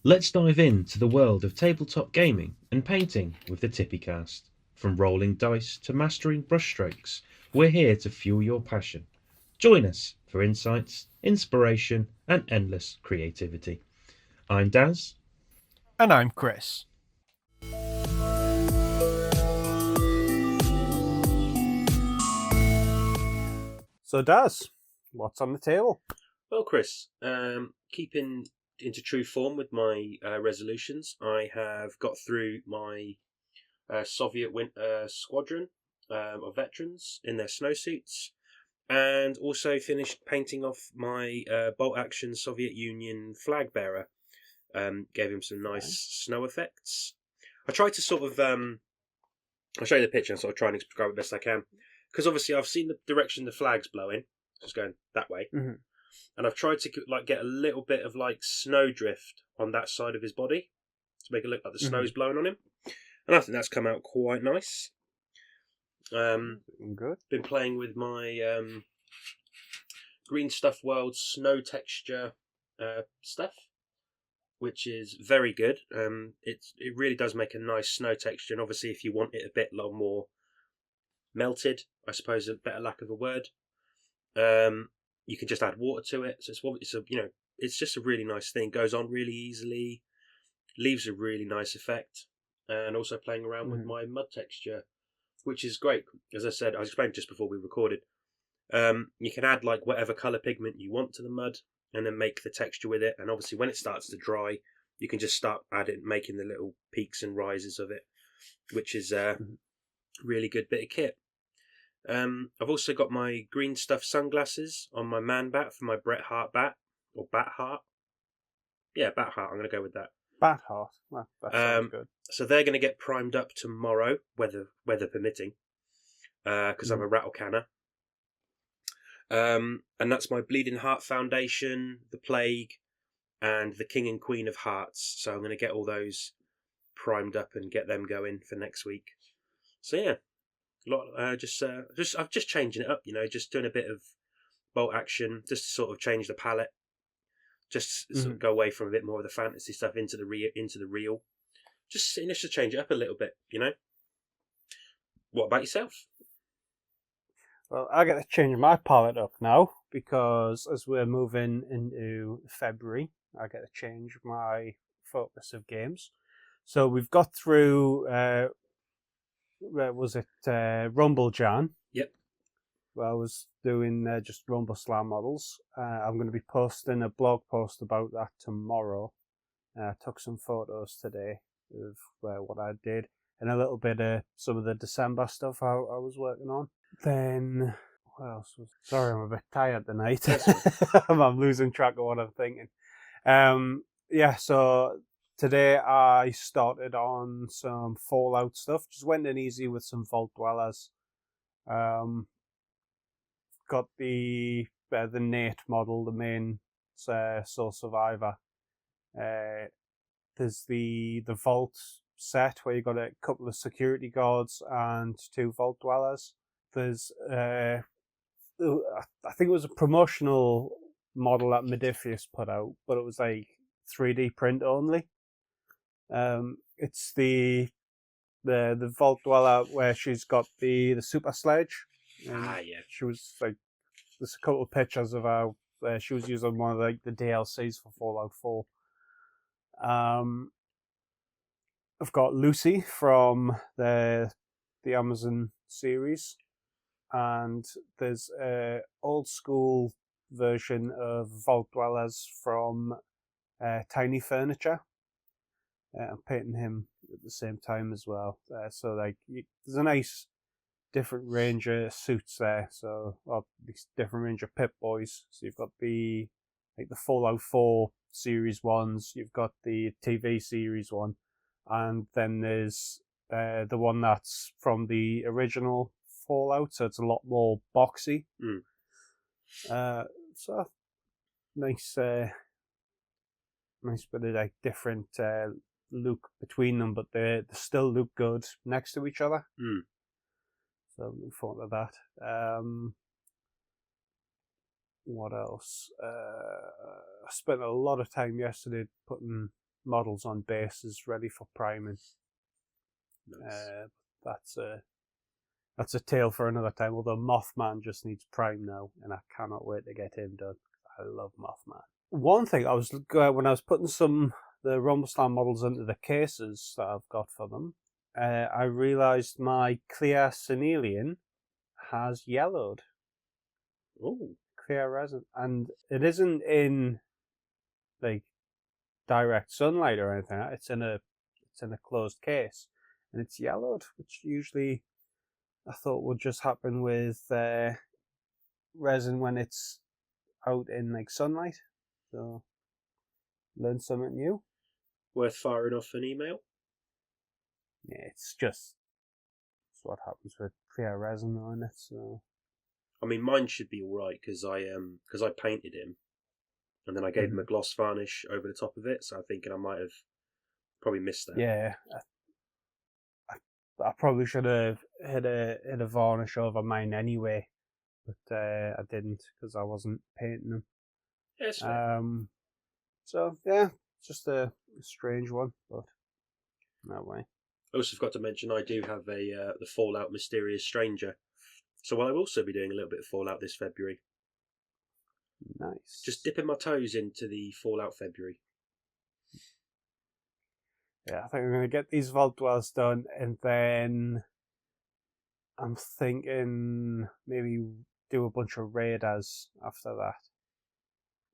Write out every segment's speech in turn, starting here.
Let's dive into the world of tabletop gaming and painting with the Tippy cast. From rolling dice to mastering brushstrokes, we're here to fuel your passion. Join us for insights, inspiration, and endless creativity. I'm Daz. And I'm Chris. So, Daz, what's on the table? Well, Chris, keeping into true form with my resolutions, I have got through my Soviet winter squadron of veterans in their snowsuits, and also finished painting off my bolt action Soviet Union flag bearer. Gave him some nice snow effects. I tried to sort of I'll show you the picture and sort of try and describe it best I can, because obviously I've seen the direction the flag's blowing, just going that way, and I've tried to get a little bit of like snowdrift on that side of his body to make it look like the snow's blowing on him, and I think that's come out quite nice. Good. Been playing with my Green Stuff World snow texture stuff, which is very good. It really does make a nice snow texture, and obviously if you want it a bit more melted, I suppose a better lack of a word, you can just add water to it. So it's just a really nice thing. Goes on really easily, leaves a really nice effect, and also playing around with my mud texture, which is great. As I said, I explained just before we recorded. You can add like whatever color pigment you want to the mud, and then make the texture with it. And obviously, when it starts to dry, you can just start making the little peaks and rises of it, which is a really good bit of kit. I've also got my green stuff sunglasses on my man bat for my Bret Hart bat, or Bat Heart. Yeah, Bat Heart. I'm going to go with that. Bat Heart. Well, that sounds good. So they're going to get primed up tomorrow, weather permitting, because I'm a rattle canner. And that's my Bleeding Heart Foundation, the Plague, and the King and Queen of Hearts. So I'm going to get all those primed up and get them going for next week. So yeah, I'm just changing it up, just doing a bit of bolt action, just to sort of change the palette, just sort of go away from a bit more of the fantasy stuff into the real. Just to change it up a little bit, What about yourself? Well, I got to change my palette up now because as we're moving into February, I got to change my focus of games. So we've got through, Rumbleslam? Yep. Well, I was doing just Rumbleslam models. I'm going to be posting a blog post about that tomorrow. I took some photos today of what I did and a little bit of some of the December stuff I was working on. Then, what else was... Sorry, I'm a bit tired tonight. I'm losing track of what I'm thinking. So today I started on some Fallout stuff. Just went in easy with some Vault Dwellers. Got the Nate model, the main Soul Survivor. There's the Vault set where you got a couple of security guards and 2 Vault Dwellers. There's I think it was a promotional model that Modiphius put out, but it was like 3D print only. It's the Vault Dweller where she's got the super sledge. Yeah. She was like, there's a couple of pictures of how she was using one of the DLCs for Fallout 4. I've got Lucy from the Amazon series, and there's a old school version of Vault Dwellers from Tiny Furniture. I'm painting him at the same time as well. There's a nice different range of suits there. So, different range of Pip Boys. So you've got the Fallout 4 series ones. You've got the TV series one, and then there's the one that's from the original Fallout. So it's a lot more boxy. So nice bit of like different look between them, but they still look good next to each other. So I'm looking forward to that. What else? I spent a lot of time yesterday putting models on bases ready for priming. Nice. That's a tale for another time. Although Mothman just needs prime now, and I cannot wait to get him done. I love Mothman. One thing I was when I was putting the Rumbleslam models into the cases that I've got for them, I realised my clear Senelian has yellowed. Oh, Clear resin, and it isn't in like direct sunlight or anything. It's in a closed case, and it's yellowed, which usually I thought would just happen with resin when it's out in like sunlight. So learn something new. worth firing off an email. Yeah, it's what happens with clear resin on it. So I mean, mine should be all right because I painted him, and then I gave him a gloss varnish over the top of it. So I'm thinking I might have probably missed that. yeah, I probably should have hit a varnish over mine anyway, but I didn't because I wasn't painting them. Yes. Yeah, so yeah, just a strange one, but that way. I also forgot to mention I do have the Fallout Mysterious Stranger, so I'll also be doing a little bit of Fallout this February. Nice. Just dipping my toes into the Fallout February. Yeah, I think I'm going to get these Vault Dwellers done, and then I'm thinking maybe do a bunch of Raiders after that.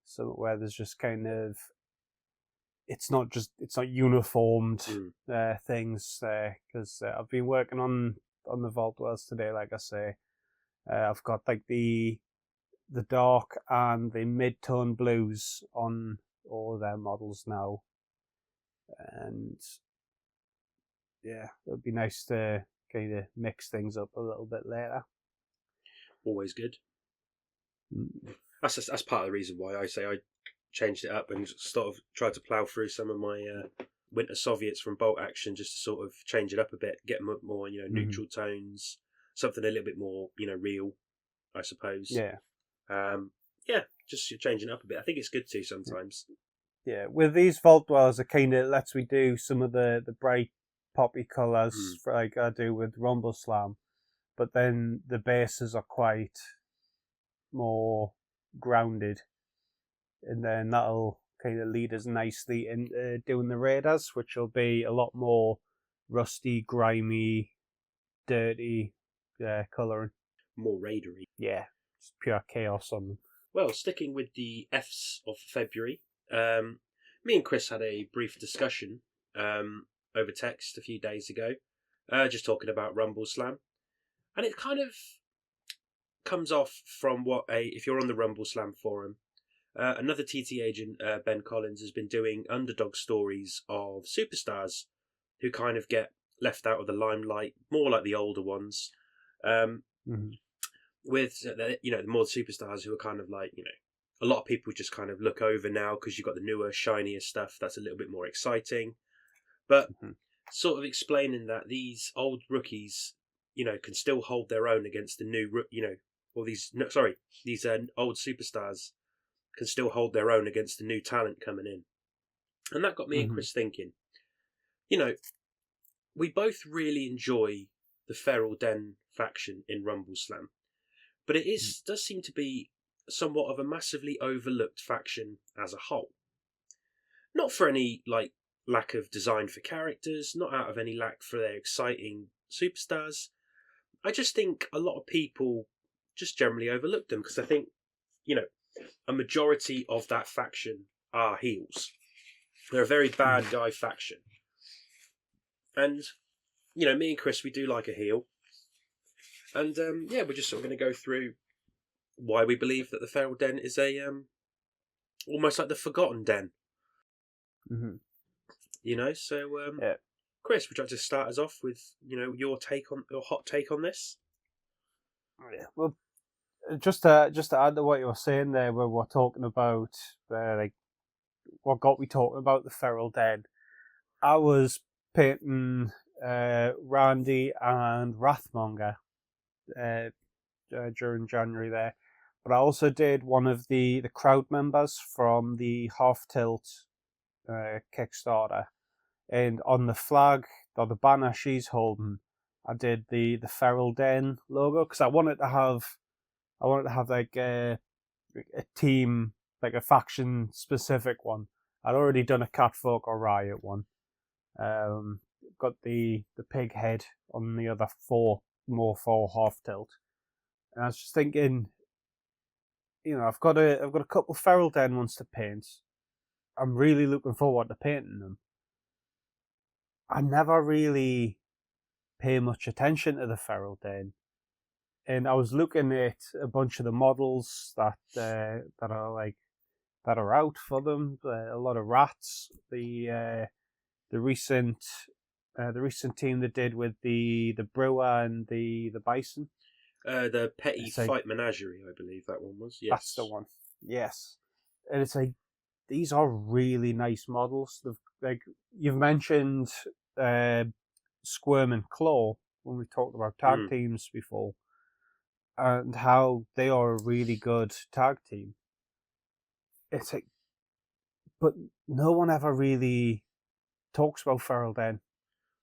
So where there's just kind of it's not uniformed things because I've been working on the Vault Dwellers today. Like I say, I've got like the dark and the mid-tone blues on all of their models now, and yeah, it would be nice to kind of mix things up a little bit later. Always good. That's part of the reason why I say I changed it up and sort of tried to plough through some of my Winter Soviets from Bolt Action just to sort of change it up a bit, get them more neutral tones, something a little bit more real, I suppose. Yeah. Just changing it up a bit. I think it's good too sometimes. Yeah, with these Vault Dwellers, it kind of lets me do some of the bright poppy colours like I do with Rumbleslam, but then the bases are quite more grounded, and then that'll kind of lead us nicely into doing the Raiders, which will be a lot more rusty, grimy, dirty colouring. More raidery. Yeah, just pure chaos on them. Well, sticking with the Fs of February, me and Chris had a brief discussion over text a few days ago, just talking about Rumbleslam, and it kind of comes off from if you're on the Rumbleslam forum, another TT agent, Ben Collins, has been doing underdog stories of superstars who kind of get left out of the limelight, more like the older ones. With the more superstars who are kind of like a lot of people just kind of look over now because you've got the newer, shinier stuff that's a little bit more exciting. But sort of explaining that these old rookies, can still hold their own against the new, these old superstars can still hold their own against the new talent coming in. And that got me and Chris thinking, we both really enjoy the Feral Den faction in Rumbleslam, but it does seem to be somewhat of a massively overlooked faction as a whole. Not for any lack of design for characters, not out of any lack for their exciting superstars. I just think a lot of people just generally overlook them because I think, a majority of that faction are heels. They're a very bad guy faction. And, me and Chris, we do like a heel. And, we're just sort of going to go through why we believe that the Feral Den is a almost like the Forgotten Den. So Chris, would you like to start us off with your hot take on this? Yeah, well, just to add to what you were saying there, where we're talking about what got me talking about the Feral Den. I was painting Randy and Wrathmonger during January there, but I also did one of the crowd members from the Half Tilt Kickstarter, and on the flag or the banner she's holding, I did the Feral Den logo because I wanted to have like a team, like a faction specific one. I'd already done a Catfolk or Riot one. Got the pig head on the other four half tilt, and I was just thinking, I've got a couple Feral Den ones to paint. I'm really looking forward to painting them. I never really pay much attention to the Feral Den, and I was looking at a bunch of the models that are out for them. A lot of rats. The recent team that did with the brewer and the bison. The Petty Fight Menagerie, I believe that one was. Yes, that's the one. Yes, and it's like these are really nice models. Like you've mentioned, Squirm and Claw when we talked about tag teams before, and how they are a really good tag team. It's like, but no one ever really talks about Feral Den.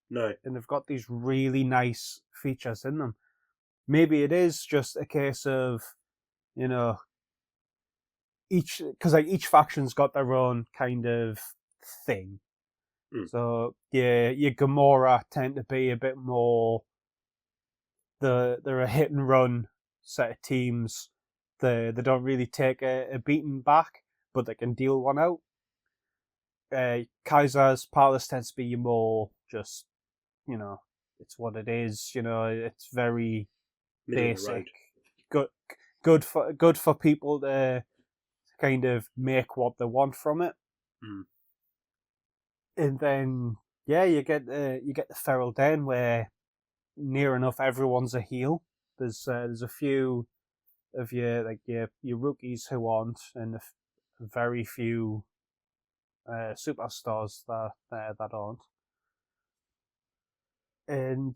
No, and they've got these really nice features in them. Maybe it is just a case of, each faction's got their own kind of thing. So yeah, your Gamora tend to be a bit more. They're a hit and run set of teams. They don't really take a beating back, but they can deal one out. Kaiser's Palace tends to be your more just, it's what it is. It's very basic. Good for people to kind of make what they want from it. And then you get the Feral Den where near enough everyone's a heel. There's a few of your rookies who aren't, and very few superstars that aren't. And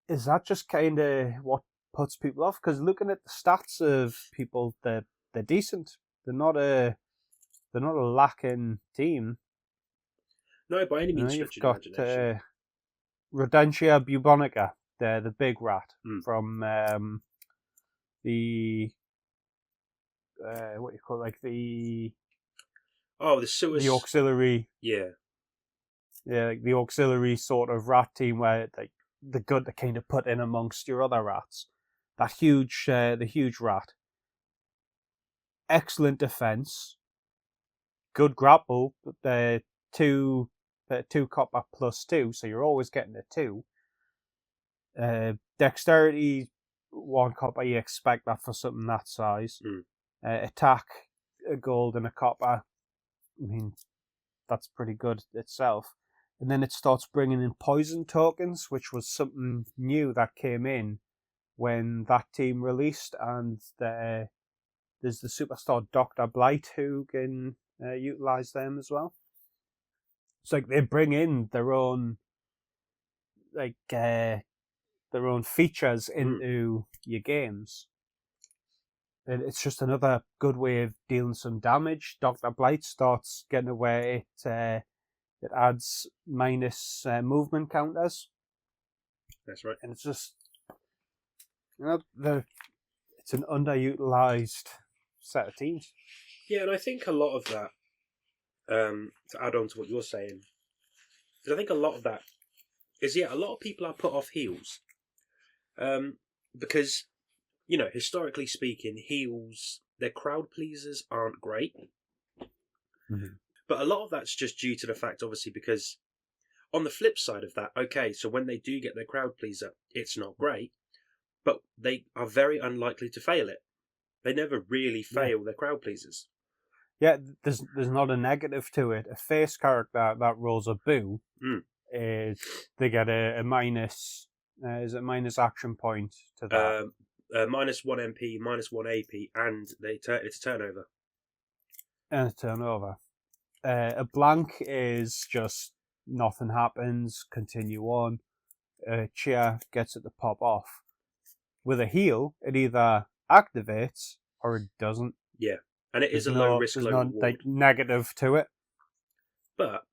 is that just kind of what puts people off? Because looking at the stats of people, they're decent. They're not a lacking team. No, by any means. You've got Rodentia bubonica, the big rat from the what do you call it? Like the the auxiliary. Yeah, like the auxiliary sort of rat team where like the good to kind of put in amongst your other rats. That huge, the huge rat. Excellent defense. Good grapple. The two copper +2, so you're always getting a 2. Dexterity, 1 copper. You expect that for something that size. Attack, a gold and a copper. I mean, that's pretty good itself. And then it starts bringing in poison tokens, which was something new that came in when that team released. And there's the superstar Dr. Blight who can utilize them as well. It's like they bring in their own features into your games. And it's just another good way of dealing some damage. Dr. Blight starts getting away. It adds minus movement counters. That's right. And it's just, it's an underutilized set of teams. Yeah, and I think a lot of that, to add on to what you're saying, I think a lot of that is, a lot of people are put off heels. Because, historically speaking, heels, their crowd pleasers aren't great. Mm-hmm. But a lot of that's just due to the fact, obviously, because on the flip side of that, okay, so when they do get their crowd pleaser, it's not great, but they are very unlikely to fail it. They never really fail their crowd pleasers. Yeah, there's not a negative to it. A face character that rolls a boo, they get a minus. Is it minus action point to that? Minus 1 MP, minus 1 AP, and it's turnover. And a turnover. A blank is just nothing happens, continue on. Cheer gets it to pop off. With a heal, it either activates or it doesn't. Yeah, and it is a low risk, low reward. Like negative to it. But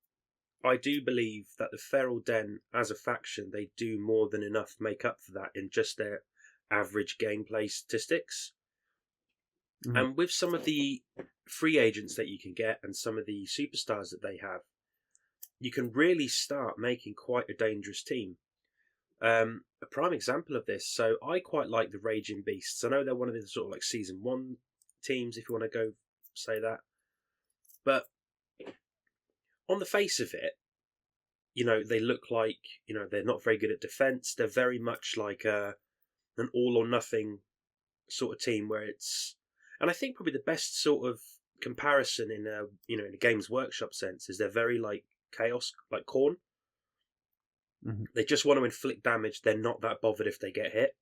I do believe that the Feral Den, as a faction, they do more than enough make up for that in just their average gameplay statistics. Mhm. And with some of the free agents that you can get and some of the superstars that they have, you can really start making quite a dangerous team. A prime example of this, so I quite like the Raging Beasts. I know they're one of the sort of like season 1 teams, if you want to go say that. But on the face of it, they look like, they're not very good at defense. They're very much like an all or nothing sort of team where it's, and I think probably the best sort of comparison in a Games Workshop sense is they're very like Chaos, like Khorne. Mhm. They just want to inflict damage. They're not that bothered if they get hit.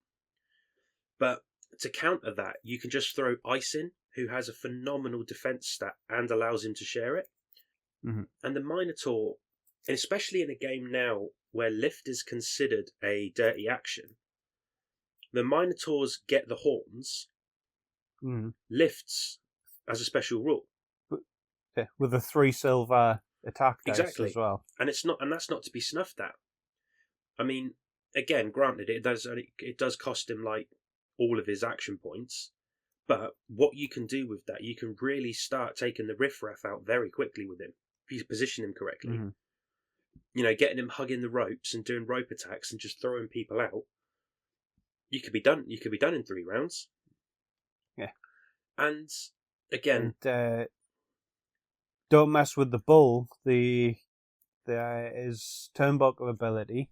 But to counter that, you can just throw Ice in, who has a phenomenal defense stat and allows him to share it. Mhm. And the Minotaur, especially in a game now where lift is considered a dirty action, the Minotaurs get the horns, Mhm. lifts as a special rule. Yeah, with the 3 silver attack dice Exactly. as well. And that's not to be snuffed at. I mean, again, granted, it does cost him like all of his action points, but what you can do with that, you can really start taking the riffraff out very quickly with him if you position him correctly. Mhm. Getting him hugging the ropes and doing rope attacks and just throwing people out. You could be done. You could be done in 3 rounds. Yeah. And again, And don't mess with the bull. His turnbuckle ability.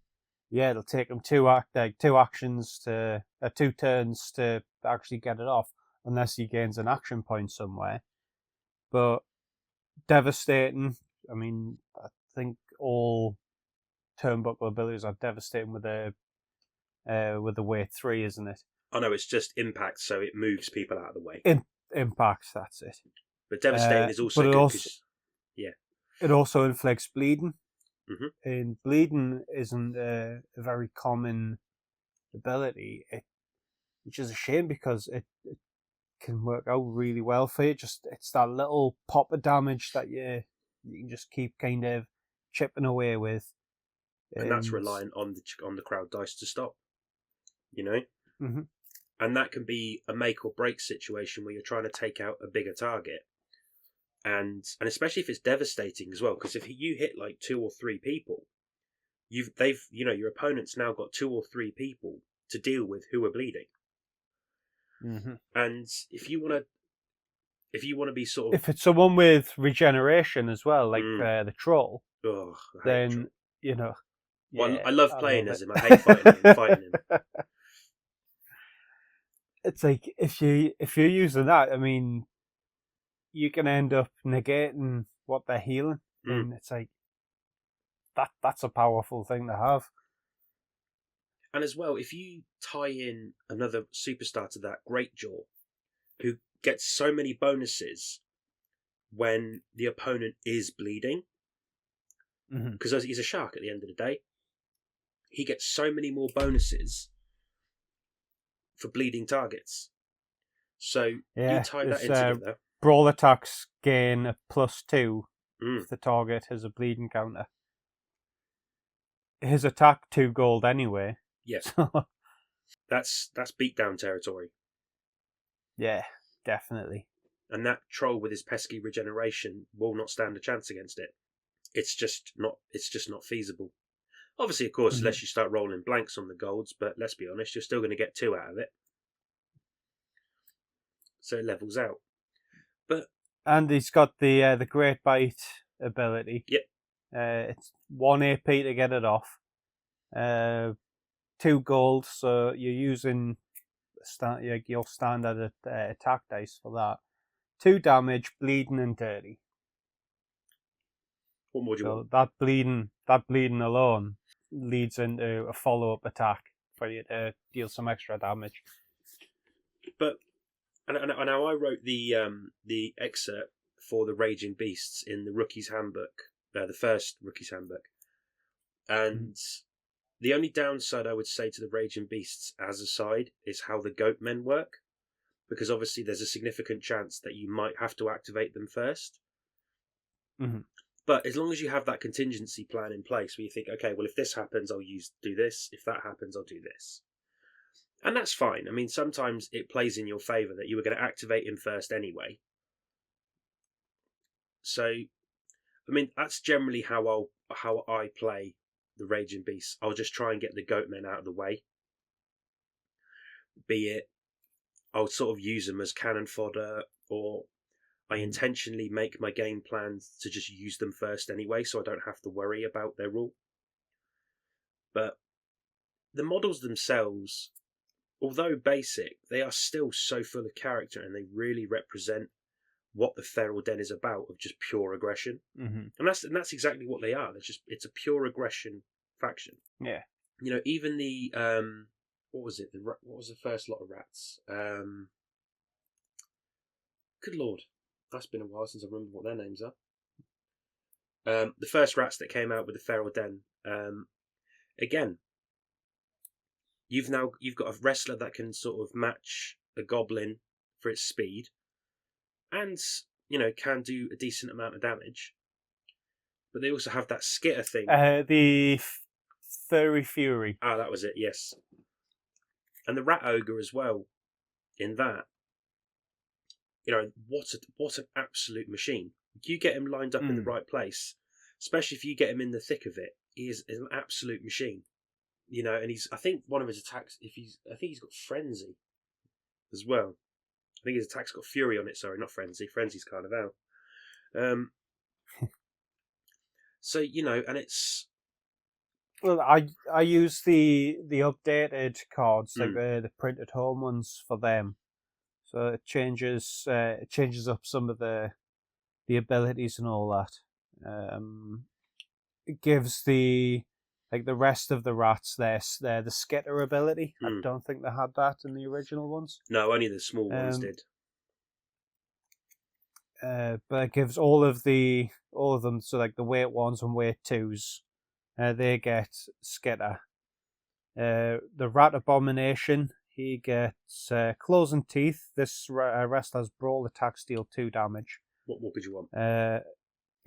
Yeah, it'll take him 2 actions to 2 turns to actually get it off, unless he gains an action point somewhere. But devastating. I mean, I think all turnbuckle abilities are devastating with the weight 3, isn't it? I know it's just impact, so it moves people out of the way. Impact, that's it. But devastating is also but good because, it also inflicts bleeding. Mhm. And bleeding isn't a very common ability, which is a shame because it can work out really well for you. Just it's that little pop of damage that you can just keep kind of chipping away with, And that's reliant on the crowd dice to stop. Mm-hmm. And that can be a make or break situation where you're trying to take out a bigger target. And especially if it's devastating as well, because if you hit like 2 or 3 people, your opponent's now got 2 or 3 people to deal with who are bleeding. Mm-hmm. And if you want to be sort of, If it's someone with regeneration as well, like the troll, I hate then Troll. Yeah, Well, I love I playing love as it. him. I hate fighting him. It's like if you're using that, I mean, you can end up negating what they're healing, and it's like that's a powerful thing to have. And as well, if you tie in another superstar to that, Greatjaw, who gets so many bonuses when the opponent is bleeding, because he's a shark at the end of the day, he gets so many more bonuses for bleeding targets. So you tie that in together. Brawl attacks gain a +2 Mm. if the target has a bleeding counter. His attack 2 gold anyway. Yeah, So, that's beatdown territory. yeah, definitely. And that troll with his pesky regeneration will not stand a chance against it. It's just not feasible. Obviously, of course, unless you start rolling blanks on the golds, but let's be honest, you're still going to get 2 out of it. So it levels out. And he's got the Great Bite ability. Yep. It's 1 AP to get it off. 2 gold, so you're using your standard attack dice for that. 2 damage, bleeding and dirty. What more do you want? That bleeding alone leads into a follow-up attack for you to deal some extra damage. But and I wrote the excerpt for the Raging Beasts in the Rookie's Handbook, the first Rookie's Handbook, and the only downside I would say to the Raging Beasts as a side is how the Goat Men work, because obviously there's a significant chance that you might have to activate them first. Mm-hmm. But as long as you have that contingency plan in place where you think, okay, well, if this happens, I'll do this. If that happens, I'll do this. And that's fine. I mean, sometimes it plays in your favour that you were going to activate him first anyway. So, I mean, that's generally how I play the Raging Beast. I'll just try and get the goat men out of the way. Be it, I'll sort of use them as cannon fodder, or I intentionally make my game plans to just use them first anyway, so I don't have to worry about their rule. But the models themselves, although basic, they are still so full of character, and they really represent what the Feral Den is about, of just pure aggression. Mm-hmm. And that's exactly what they are. It's a pure aggression faction. Yeah. You know, even the what was it? What was the first lot of rats? Good lord, that's been a while since I remember what their names are. The first rats that came out with the Feral Den. Again, you've got a wrestler that can sort of match a goblin for its speed, and can do a decent amount of damage. But they also have that skitter thing. The Furry Fury. Ah, that was it. Yes, and the Rat Ogre as well. In that, what an absolute machine! You get him lined up in the right place, especially if you get him in the thick of it. He is an absolute machine. And I think one of his attacks, I think he's got Frenzy as well. I think his attack's got Fury on it. Sorry, not Frenzy. Frenzy's Carnevale. So and it's. Well, I use the updated cards, like the printed home ones for them. So it changes up some of the abilities and all that. It gives the rest of the rats the skitter ability. I don't think they had that in the original ones. No, only the small ones did. But it gives all of them, so like the weight 1s and weight 2s, they get skitter. The Rat Abomination, he gets claws and teeth. This wrestler's brawl attacks deal 2 damage. What could you want?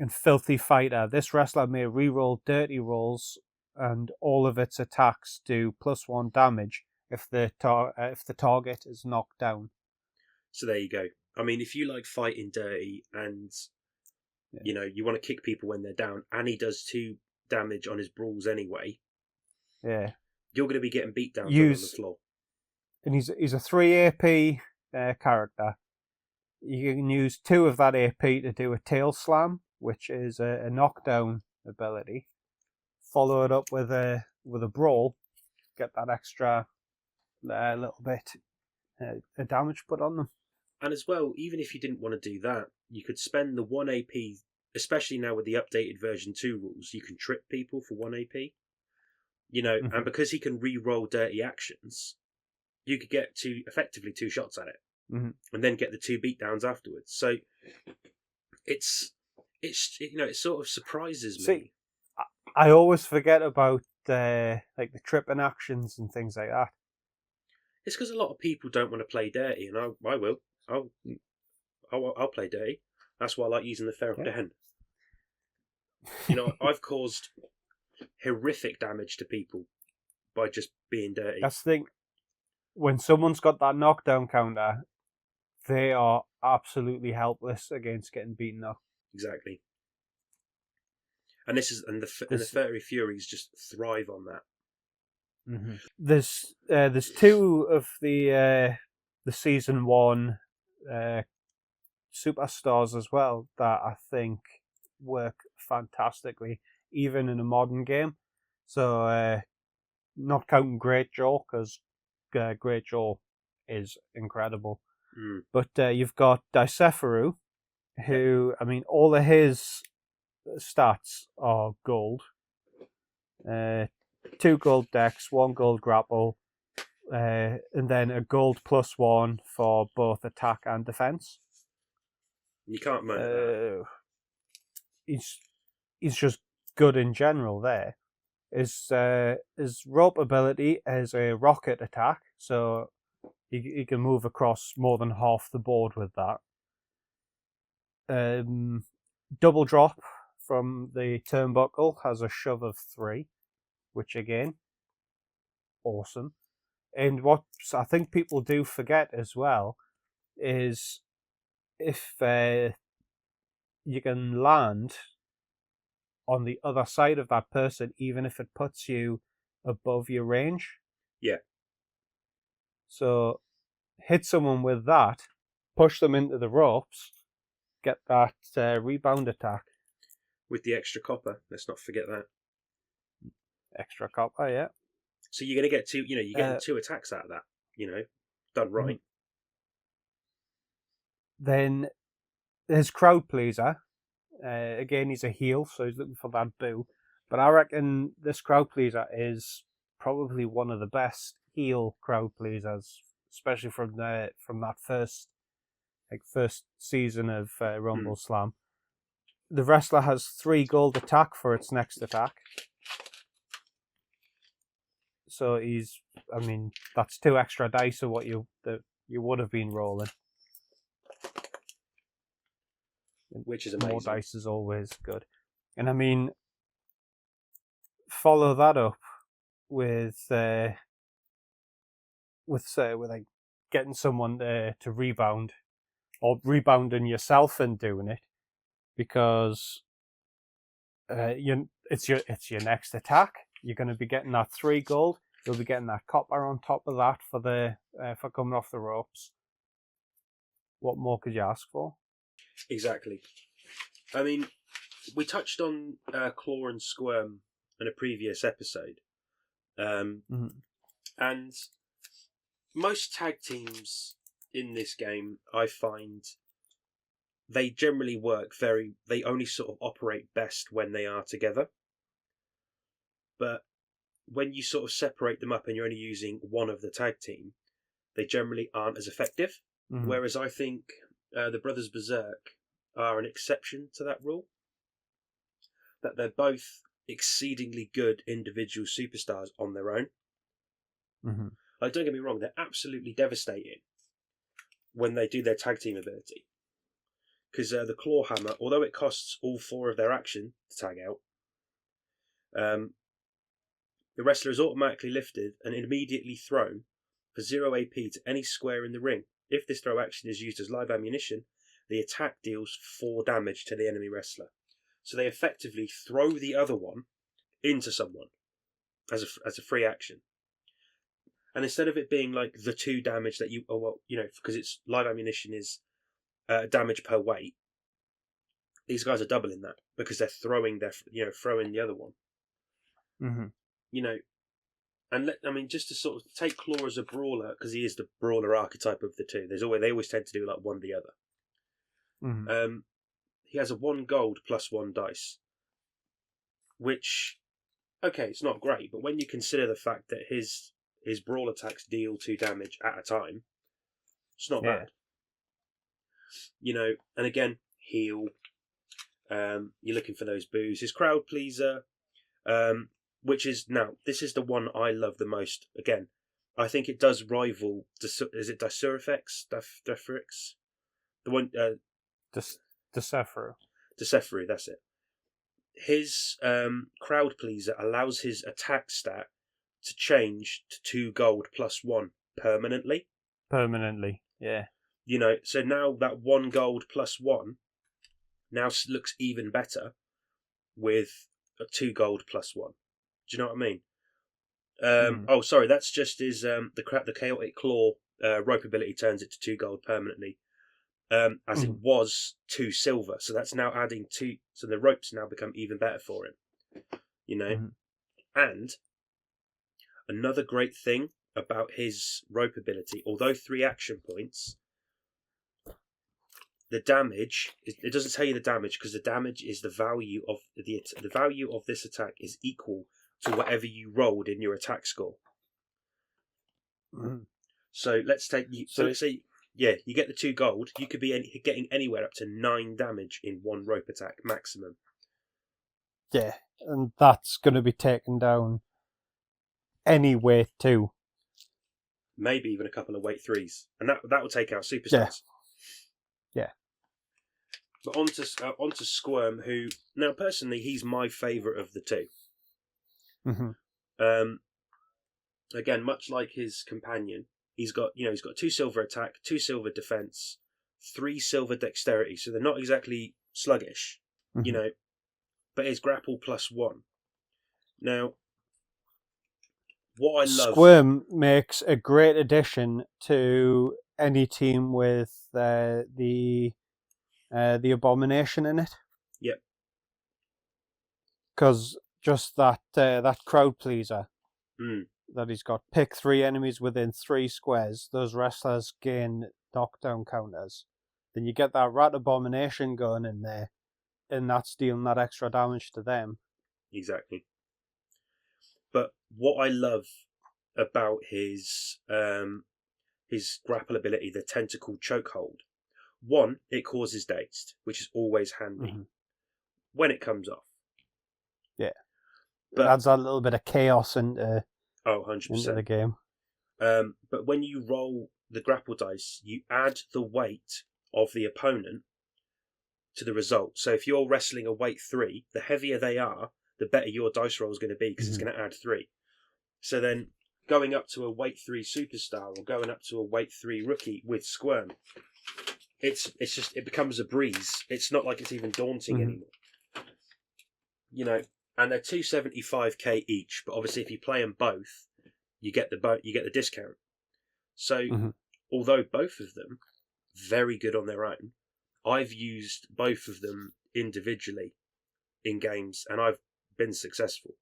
And Filthy Fighter, this wrestler may reroll dirty rolls, and all of its attacks do +1 damage if the target is knocked down. So there you go. I mean, if you like fighting dirty and you want to kick people when they're down, and he does 2 damage on his brawls anyway. Yeah, you're going to be getting beat down on the floor. And he's a 3 AP character. You can use 2 of that AP to do a tail slam, which is a knockdown ability. Follow it up with a brawl, get that extra little bit of damage put on them. And as well, even if you didn't want to do that, you could spend the 1 AP, especially now with the updated version 2 rules, you can trip people for 1 AP. And because he can re-roll dirty actions, you could get effectively 2 shots at it, and then get the 2 beatdowns afterwards. So it sort of surprises me. See, I always forget about the tripping actions and things like that. It's because a lot of people don't want to play dirty, and I will. I'll play dirty. That's why I like using the Feral Den. I've caused horrific damage to people by just being dirty. That's the thing. When someone's got that knockdown counter, they are absolutely helpless against getting beaten up. Exactly. And the Furry Furies just thrive on that. Mm-hmm. There's 2 of the season 1 superstars as well that I think work fantastically, even in a modern game. So not counting Great Jaw, because Great Jaw is incredible. But you've got Dicepharu, who, I mean, all of his stats are gold. 2 gold dex, 1 gold grapple, and then a gold +1 for both attack and defense. You can't moan at that. He's just good in general there. His rope ability is a rocket attack, so he can move across more than half the board with that. Double drop from the turnbuckle has a shove of 3, which again, awesome. And what I think people do forget as well is if you can land on the other side of that person, even if it puts you above your range. Yeah. So hit someone with that, push them into the ropes, get that rebound attack. With the extra copper, let's not forget that. Extra copper, yeah. So you're going to get two, you're getting 2 attacks out of that, done right. Then there's Crowd Pleaser. Again, he's a heel, so he's looking for that boo. But I reckon this Crowd Pleaser is probably one of the best heel crowd pleasers, especially from that first season of Rumbleslam. The wrestler has 3 gold attack for its next attack. So that's 2 extra dice of what you would have been rolling. Which is amazing. More dice is always good. And follow that up with like getting someone to rebound, or rebounding yourself and doing it, because it's your next attack. You're going to be getting that 3 gold. You'll be getting that copper on top of that for coming off the ropes. What more could you ask for? Exactly. We touched on Claw and Squirm in a previous episode. And most tag teams in this game, I find, they generally work they only sort of operate best when they are together. But when you sort of separate them up and you're only using one of the tag team, they generally aren't as effective. Whereas I think the Brothers Berserk are an exception to that rule. That they're both exceedingly good individual superstars on their own. Like, don't get me wrong, they're absolutely devastating when they do their tag team ability. Because the Claw Hammer, although it costs all 4 of their action to tag out, the wrestler is automatically lifted and immediately thrown for 0 AP to any square in the ring. If this throw action is used as live ammunition, the attack deals 4 damage to the enemy wrestler. So they effectively throw the other one into someone as a free action. And instead of it being like the 2 damage that because it's live ammunition is damage per weight, these guys are doubling that because they're throwing the other one. And just to sort of take Claw as a brawler, because he is the brawler archetype of the 2. They always tend to do like one or the other. He has a 1 gold plus 1 dice, which, okay, it's not great, but when you consider the fact that his brawl attacks deal 2 damage at a time, it's not bad. And again, heal. You're looking for those boos. His crowd pleaser, which is now, this is the one I love the most. Again, I think it does rival. Is it Disurifex? Defrix? The one. Decepheru, that's it. His crowd pleaser allows his attack stat to change to 2 gold plus 1 permanently. Permanently, yeah. So now that 1 gold plus 1 now looks even better with a 2 gold plus 1. Do you know what I mean? Oh, sorry, that's just his the Chaotic Claw rope ability turns it to 2 gold permanently. As it was 2 silver, so that's now adding 2. So the ropes now become even better for him. And another great thing about his rope ability, although 3 action points, the damage it doesn't tell you the damage, because the damage is the value of the value of this attack is equal to whatever you rolled in your attack score. So let's take you. So let's say. Yeah, you get the 2 gold. You could be getting anywhere up to 9 damage in 1 rope attack maximum. Yeah, and that's going to be taken down any weight too. Maybe even a couple of weight 3s, and that will take out superstars. Yeah. But onto Squirm, who now personally he's my favourite of the two. Mm-hmm. Again, much like his companion, he's got 2 silver attack, 2 silver defense, 3 silver dexterity. So they're not exactly sluggish, Mm-hmm. but his grapple +1. Now, what I love, Squirm makes a great addition to any team with the abomination in it. Yep. Because just that crowd pleaser Mm, that he's got, pick 3 enemies within 3 squares. Those wrestlers gain knockdown counters. Then you get that rat abomination going in there, and that's dealing that extra damage to them. exactly. But what I love about his grapple ability, the tentacle chokehold, one, it causes dazed, which is always handy when it comes off. Yeah. But it adds that little bit of chaos into 100%. the game. But when you roll the grapple dice, you add the weight of the opponent to the result. So if you're wrestling a weight 3, the heavier they are, the better your dice roll is going to be, because it's going to add 3. So then going up to a weight 3 superstar or going up to a weight 3 rookie with Squirm, it becomes a breeze. It's not like it's even daunting anymore. And they're 275k each, but obviously if you play them both, you get the discount. So although both of them very good on their own, I've used both of them individually in games and I've been successful.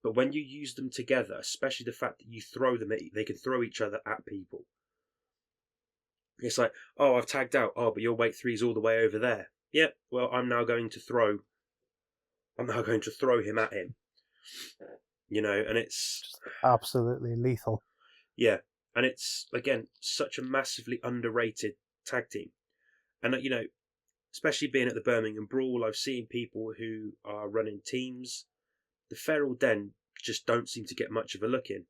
But when you use them together, especially the fact that you throw them they can throw each other at people. It's like, oh, I've tagged out. Oh, but your weight 3 is all the way over there. Yeah, well, I'm now going to throw him at him. And it's just absolutely lethal. Yeah, and it's again such a massively underrated tag team. And especially being at the Birmingham Brawl, I've seen people who are running teams. The Feral Den just don't seem to get much of a look in.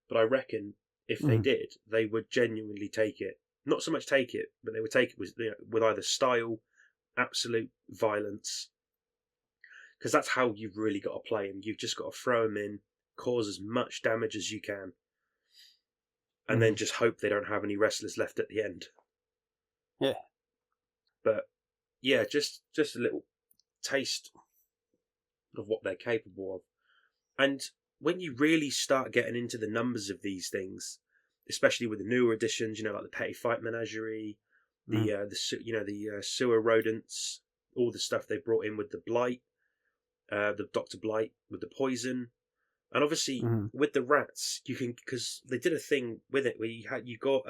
But I reckon if they did, they would genuinely take it. Not so much take it, but they would take it with either style, absolute violence. Because that's how you've really got to play them. You've just got to throw them in, cause as much damage as you can, and then just hope they don't have any wrestlers left at the end. Yeah. But yeah, just a little taste of what they're capable of. And when you really start getting into the numbers of these things, especially with the newer additions, like the Petty Fight Menagerie, the sewer rodents, all the stuff they brought in with the Blight, the Dr. Blight with the poison, and obviously with the rats, you can, because they did a thing with it where you got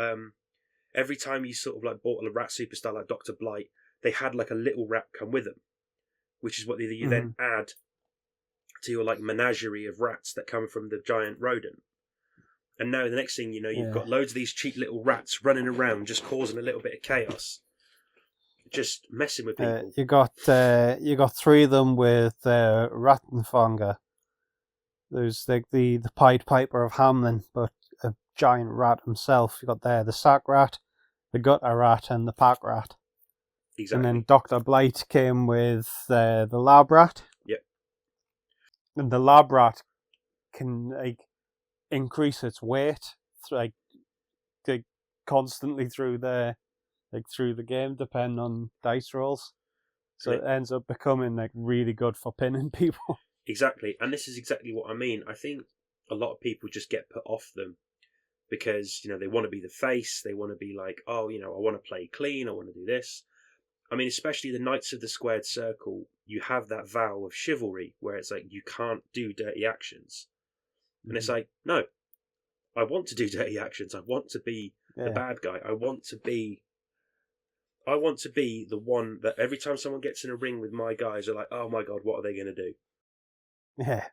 every time you sort of like bought a rat superstar like Dr. Blight, they had like a little rat come with them, which is what you then add to your like menagerie of rats that come from the giant rodent. And now the next thing you've got loads of these cheap little rats running around, just causing a little bit of chaos, just messing with people. You got 3 of them with Rattenfanger. There's the Pied Piper of Hamelin, but a giant rat himself. You got there the sack rat, the gutter rat, and the pack rat. Exactly. And then Dr. Blight came with the lab rat. Yep. And the lab rat can increase its weight constantly through the game, depending on dice rolls. So it ends up becoming really good for pinning people. Exactly, and this is exactly what I mean. I think a lot of people just get put off them because they want to be the face. They want to be like, oh, I want to play clean. I want to do this. I mean, especially the Knights of the Squared Circle, you have that vow of chivalry where it's like you can't do dirty actions, and it's like, no, I want to do dirty actions. I want to be the bad guy. I want to be the one that every time someone gets in a ring with my guys are like, oh my god, what are they going to do? Yeah.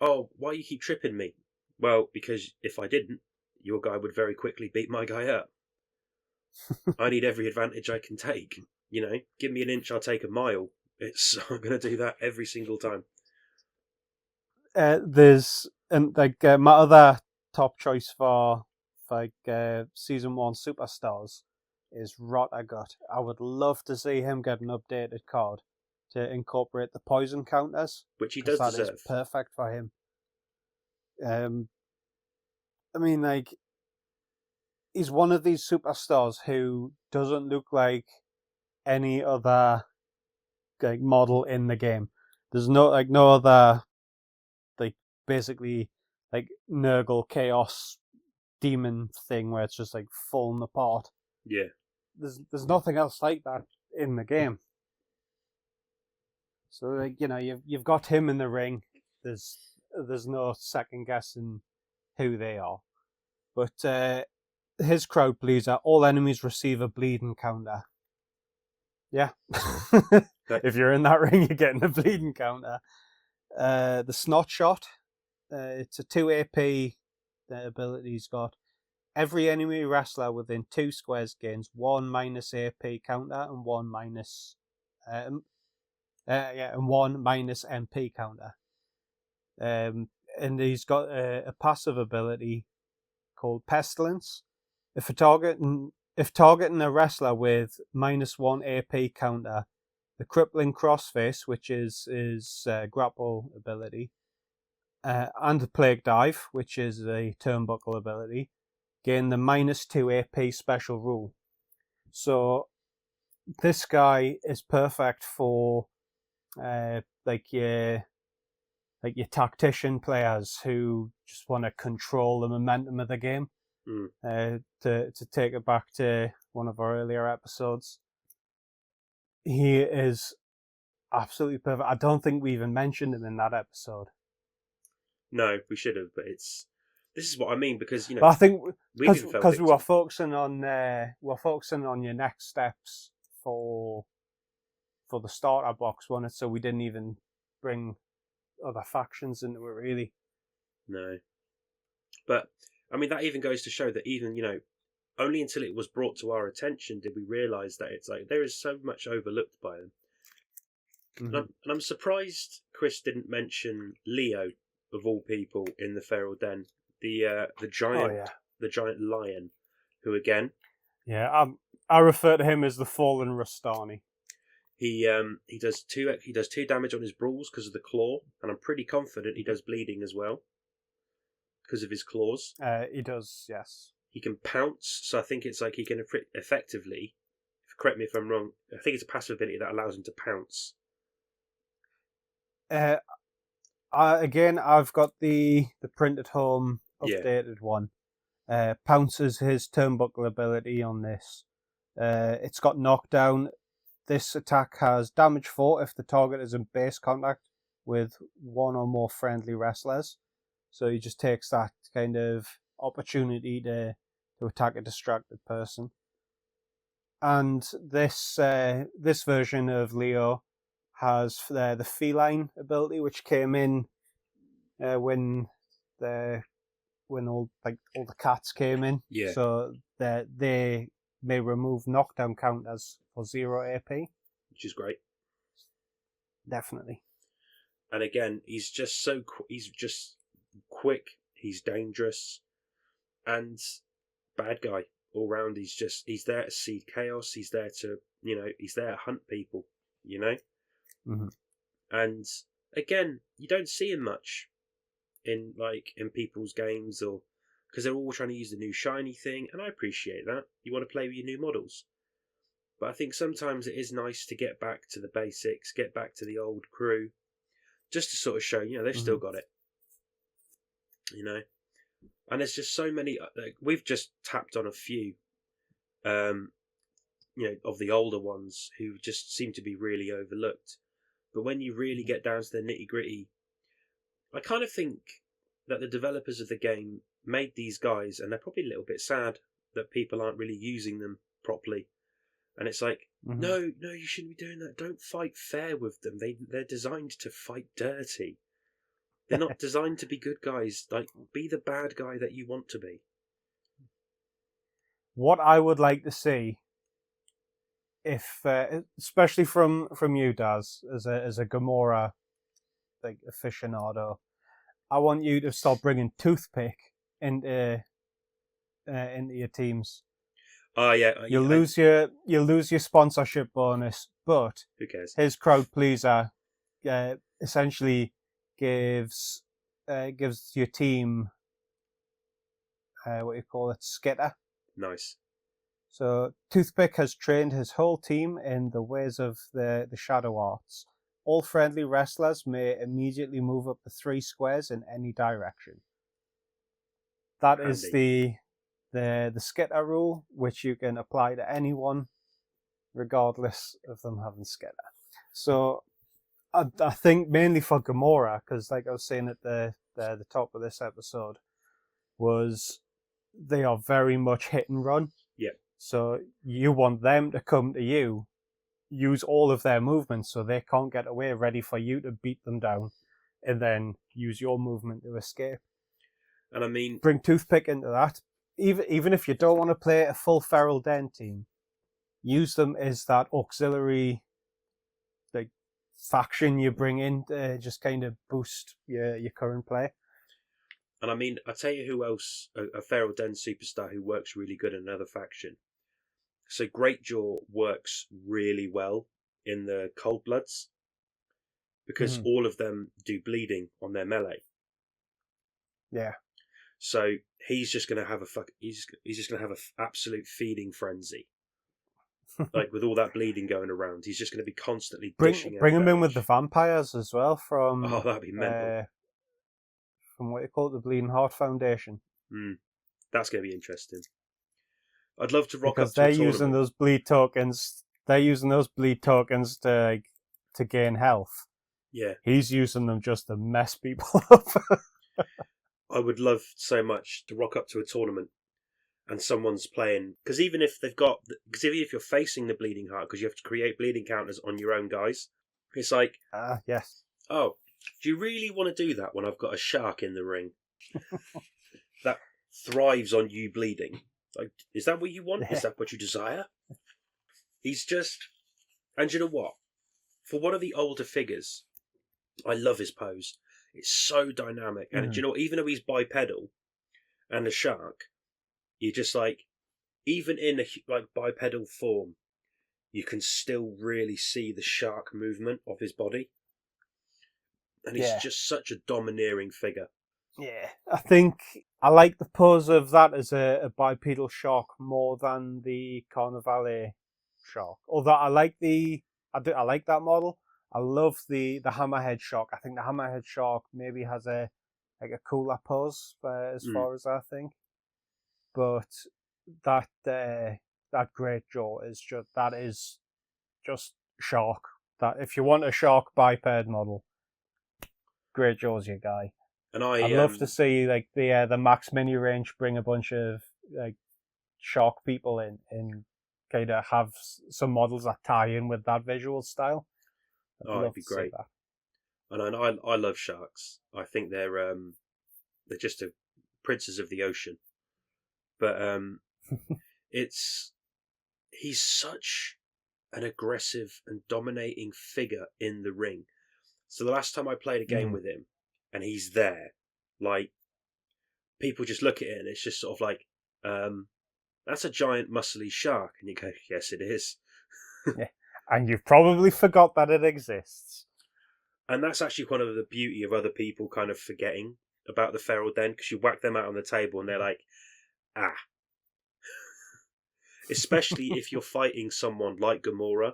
Oh, why you keep tripping me? Well, because if I didn't, your guy would very quickly beat my guy up. I need every advantage I can take. Give me an inch, I'll take a mile. I'm going to do that every single time. There's my other top choice for season 1 superstars is Rottagut. I would love to see him get an updated card to incorporate the poison counters, which he because does that is deserve. perfect for him. I mean, like, he's one of these superstars who doesn't look like any other like model in the game. There's no other like basically like Nurgle Chaos demon thing where it's just like falling apart. Yeah. There's nothing else like that in the game. So like, you know, you've got him in the ring. There's no second guessing who they are. But his crowd pleaser, all enemies receive a bleeding counter. Yeah. If you're in that ring, you're getting a bleeding counter. The Snot Shot, it's a 2 AP ability he's got. Every enemy wrestler within 2 squares gains 1 minus AP counter and 1 minus and 1 minus MP counter. And he's got a passive ability called Pestilence. If targeting a wrestler with -1 AP counter, the Crippling Crossface, which is his grapple ability, and the Plague Dive, which is a turnbuckle ability, gain the -2 AP special rule. So this guy is perfect for like your tactician players who just want to control the momentum of the game. To take it back to one of our earlier episodes, he is absolutely perfect. I don't think we even mentioned him in that episode. No, we should have, but this is what I mean, because, you know, but I think because we were focusing on your next steps for the starter box, wasn't it? So we didn't even bring other factions into it, really. No, but I mean, that even goes to show that even, you know, only until it was brought to our attention did we realise that it's like there is so much overlooked by them. Mm-hmm. And I'm surprised Chris didn't mention Leo, of all people, in the Feral Den, the giant, the giant lion, who again, I refer to him as the fallen Rastani. He does 2 damage on his brawls because of the claw, and I'm pretty confident he does bleeding as well because of his claws. He does, yes. He can pounce, so I think it's like he can effectively, correct me if I'm wrong, I think it's a passive ability that allows him to pounce. Again, I've got the printed home updated one. Pounces his turnbuckle ability on this. It's got knockdown. This attack has damage 4 if the target is in base contact with 1 or more friendly wrestlers. So he just takes that kind of opportunity to attack a distracted person. And this version of Leo has the feline ability, which came in when all the cats came in. Yeah. So they may remove knockdown counters for 0 AP, which is great. Definitely. And again, he's just quick. He's dangerous, and bad guy all round. He's there to seed chaos. He's there to he's there to hunt people. Mm-hmm. And again, you don't see him much in people's games, or because they're all trying to use the new shiny thing, and I appreciate that. You want to play with your new models, but I think sometimes it is nice to get back to the basics, get back to the old crew, just to sort of show they've still got it. And there's just so many. We've just tapped on a few, of the older ones who just seem to be really overlooked. But when you really get down to the nitty gritty, I kind of think that the developers of the game made these guys, and they're probably a little bit sad that people aren't really using them properly. And it's like, no, you shouldn't be doing that. Don't fight fair with them. They're designed to fight dirty. They're not designed to be good guys. Like, be the bad guy that you want to be. What I would like to see, if especially from you, Daz, as a Gamora aficionado, I want you to start bringing Toothpick into your teams. Oh yeah, You lose your sponsorship bonus, but who cares? his crowd pleaser essentially gives your team what you call it, skitter. Nice. So Toothpick has trained his whole team in the ways of the shadow arts. All friendly wrestlers may immediately move up to 3 squares in any direction. That is Handy. the skitter rule, which you can apply to anyone, regardless of them having skitter. So I think mainly for Gamora, because like I was saying at the top of this episode, was they are very much hit and run. Yeah. So you want them to come to you, use all of their movements so they can't get away, ready for you to beat them down, and then use your movement to escape. And I mean, bring Toothpick into that. Even if you don't want to play a full Feral Den team, use them as that auxiliary like faction you bring in to just kind of boost your current play. And I mean, I tell you who else, a Feral Den superstar who works really good in another faction. So Greatjaw works really well in the Cold Bloods because all of them do bleeding on their melee. Yeah. So he's just going to have he's just going to have an absolute feeding frenzy. Like with all that bleeding going around, he's just going to be constantly dishing out bring him damage. in with the vampires as well from that'd be mental. From what you call it, the Bleeding Heart Foundation. That's going to be interesting. I'd love to rock because up to they're a tournament. using those bleed tokens. They're using those bleed tokens to gain health. Yeah, he's using them just to mess people up. I would love so much to rock up to a tournament and someone's playing, because even if you're facing the bleeding heart, because you have to create bleeding counters on your own guys, it's like, yes. Oh, do you really want to do that when I've got a shark in the ring that thrives on you bleeding? Like, is that what you want? Yeah. Is that what you desire? He's just, and you know what? For one of the older figures, I love his pose. It's so dynamic, and do you know what? Even though he's bipedal and a shark, you're just like, even in a like bipedal form, you can still really see the shark movement of his body, and he's just such a domineering figure. Yeah, I think I like the pose of that as a bipedal shark more than the Carnevale shark. Although I like I like that model. I love the hammerhead shark. I think the hammerhead shark maybe has a cooler pose as far as I think. But that Greatjaw is just shark. That if you want a shark biped model, Greatjaw's your guy. And I'd love to see like the Max Mini range bring a bunch of like shark people in and kind of have some models that tie in with that visual style. It'd be great. And I love sharks. I think they're just a princes of the ocean. But he's such an aggressive and dominating figure in the ring. So the last time I played a game with him, and he's there, like, people just look at it and it's just sort of like, that's a giant muscly shark. And you go, yes, it is. Yeah. And you've probably forgot that it exists. And that's actually one of the beauty of other people kind of forgetting about the Feral Den, because you whack them out on the table and they're like, Especially if you're fighting someone like Gamora,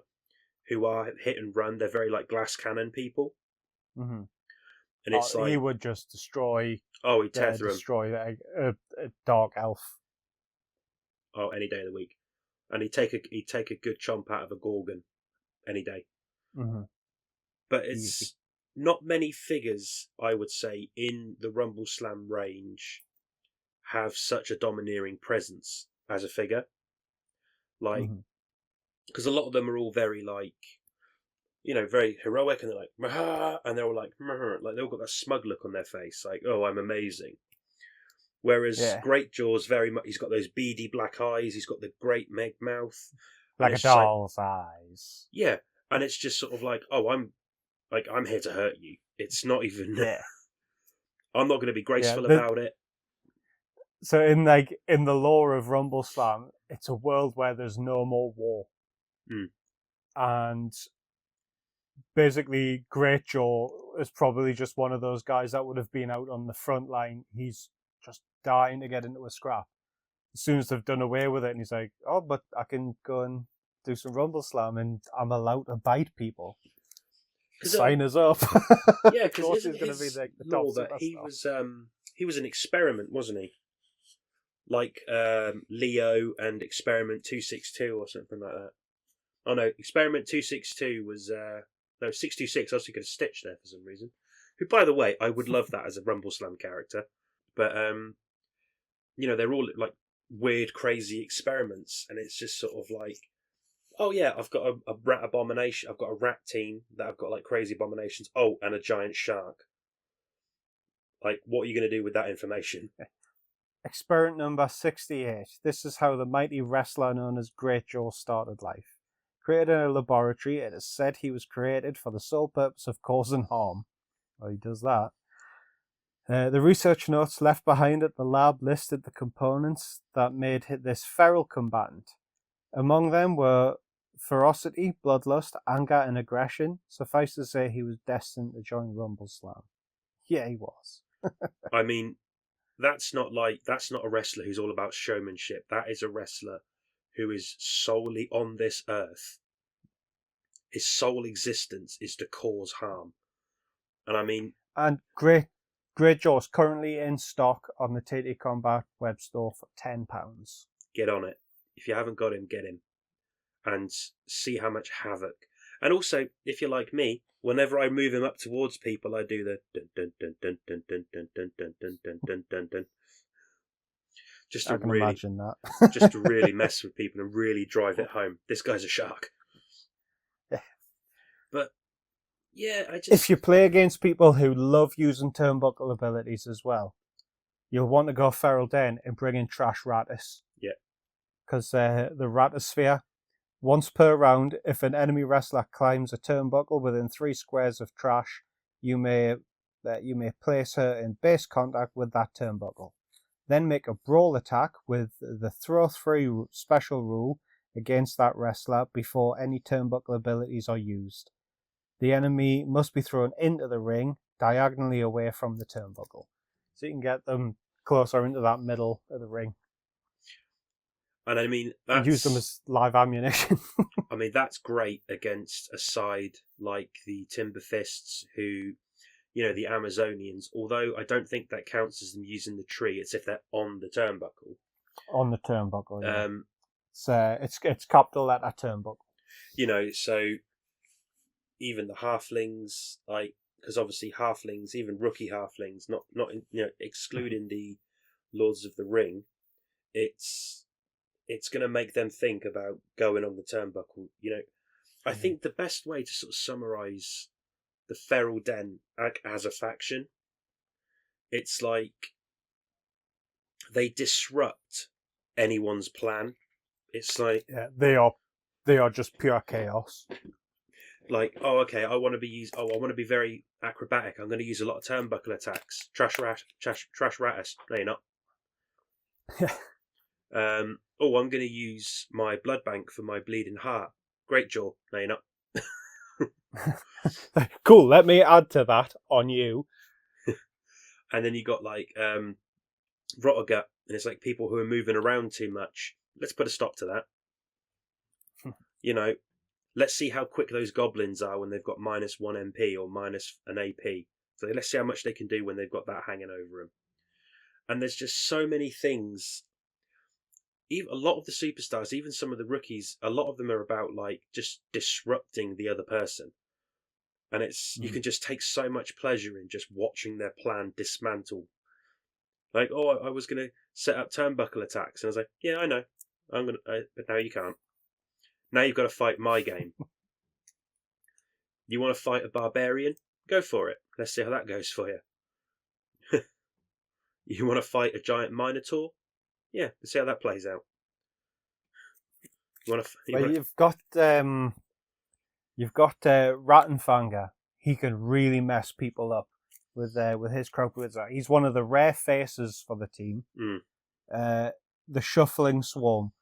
who are hit and run. They're very like glass cannon people. Mm-hmm. And it's like, he would just destroy. He'd tear through destroy a dark elf. Oh, any day of the week, and he'd take a good chomp out of a Gorgon any day. Mm-hmm. But it's not many figures, I would say, in the Rumbleslam range have such a domineering presence as a figure. Like, because a lot of them are all very like, very heroic, and they're like, Maha! And they're all like, Maha! Like they've all got that smug look on their face, like, oh, I'm amazing. Whereas Greatjaw's very much, he's got those beady black eyes, he's got the great meg mouth, like a doll's eyes. Yeah, and it's just sort of like, oh, I'm here to hurt you. It's not even. Yeah. I'm not going to be graceful about it. So in the lore of Rumbleslam, it's a world where there's no more war. Mm. And basically, Great Joe is probably just one of those guys that would have been out on the front line. He's just dying to get into a scrap. As soon as they've done away with it, and he's like, oh, but I can go and do some Rumbleslam, and I'm allowed to bite people. Sign us up. Yeah, because he's going to be the top law that he was an experiment, wasn't he? Like Leo and Experiment 262 or something like that. Oh no, Experiment 262 was no 626. I was thinking of Stitch there for some reason. Who, by the way, I would love that as a Rumbleslam character. But they're all like weird, crazy experiments, and it's just sort of like, oh yeah, I've got a rat abomination. I've got a rat team that I've got like crazy abominations. Oh, and a giant shark. Like, what are you going to do with that information? Experiment number 68. This is how the mighty wrestler known as Great Joe started life. Created in a laboratory, it is said he was created for the sole purpose of causing harm. Well, he does that. The research notes left behind at the lab listed the components that made this feral combatant. Among them were ferocity, bloodlust, anger, and aggression. Suffice to say, he was destined to join Rumbleslam. Yeah, he was. I mean, that's not a wrestler who's all about showmanship. That is a wrestler who is solely on this earth. His sole existence is to cause harm. And I mean... And Great Joe is currently in stock on the TT Combat web store for £10. Get on it. If you haven't got him, get him. And see how much havoc. And also, if you're like me, whenever I move him up towards people, I do the dun dun dun dun dun dun dun dun dun dun dun dun dun dun. I can imagine that. Just to really mess with people and really drive it home. This guy's a shark. Yeah. But yeah, if you play against people who love using turnbuckle abilities as well, you'll want to go Feral Den and bring in Trash Ratus. Yeah. Because the Ratosphere, once per round, if an enemy wrestler climbs a turnbuckle within 3 squares of Trash, you may place her in base contact with that turnbuckle. Then make a brawl attack with the throw-free special rule against that wrestler before any turnbuckle abilities are used. The enemy must be thrown into the ring, diagonally away from the turnbuckle. So you can get them closer into that middle of the ring. And I mean, use them as live ammunition. I mean, that's great against a side like the Timber Fists, who, the Amazonians, although I don't think that counts as them using the tree. It's if they're on the turnbuckle. On the turnbuckle, yeah. It's capital letter turnbuckle. So even the halflings, because obviously halflings, even rookie halflings, not excluding the Lords of the Ring, it's going to make them think about going on the turnbuckle. I think the best way to sort of summarize the Feral Den as a faction, it's like they disrupt anyone's plan. It's like they are just pure chaos. Like, oh, okay, I want to be very acrobatic. I'm going to use a lot of turnbuckle attacks. Trash Ratus. No, you're not. I'm going to use my blood bank for my bleeding heart. Great Jaw. No, you're not. Cool. Let me add to that on you. And then you got like Rottergut, and it's like people who are moving around too much. Let's put a stop to that. Let's see how quick those goblins are when they've got -1 MP or minus an AP. So let's see how much they can do when they've got that hanging over them. And there's just so many things. Even a lot of the superstars, even some of the rookies, a lot of them are about like just disrupting the other person. And you can just take so much pleasure in just watching their plan dismantle. Like, oh, I was going to set up turnbuckle attacks, and I was like, yeah, I know, but now you can't. Now you've got to fight my game. You want to fight a barbarian? Go for it. Let's see how that goes for you. You want to fight a giant minotaur? Yeah, let's see how that plays out. You've got Rattenfanger. He can really mess people up with his Croakwood. He's one of the rare faces for the team. Mm. The Shuffling Swarm.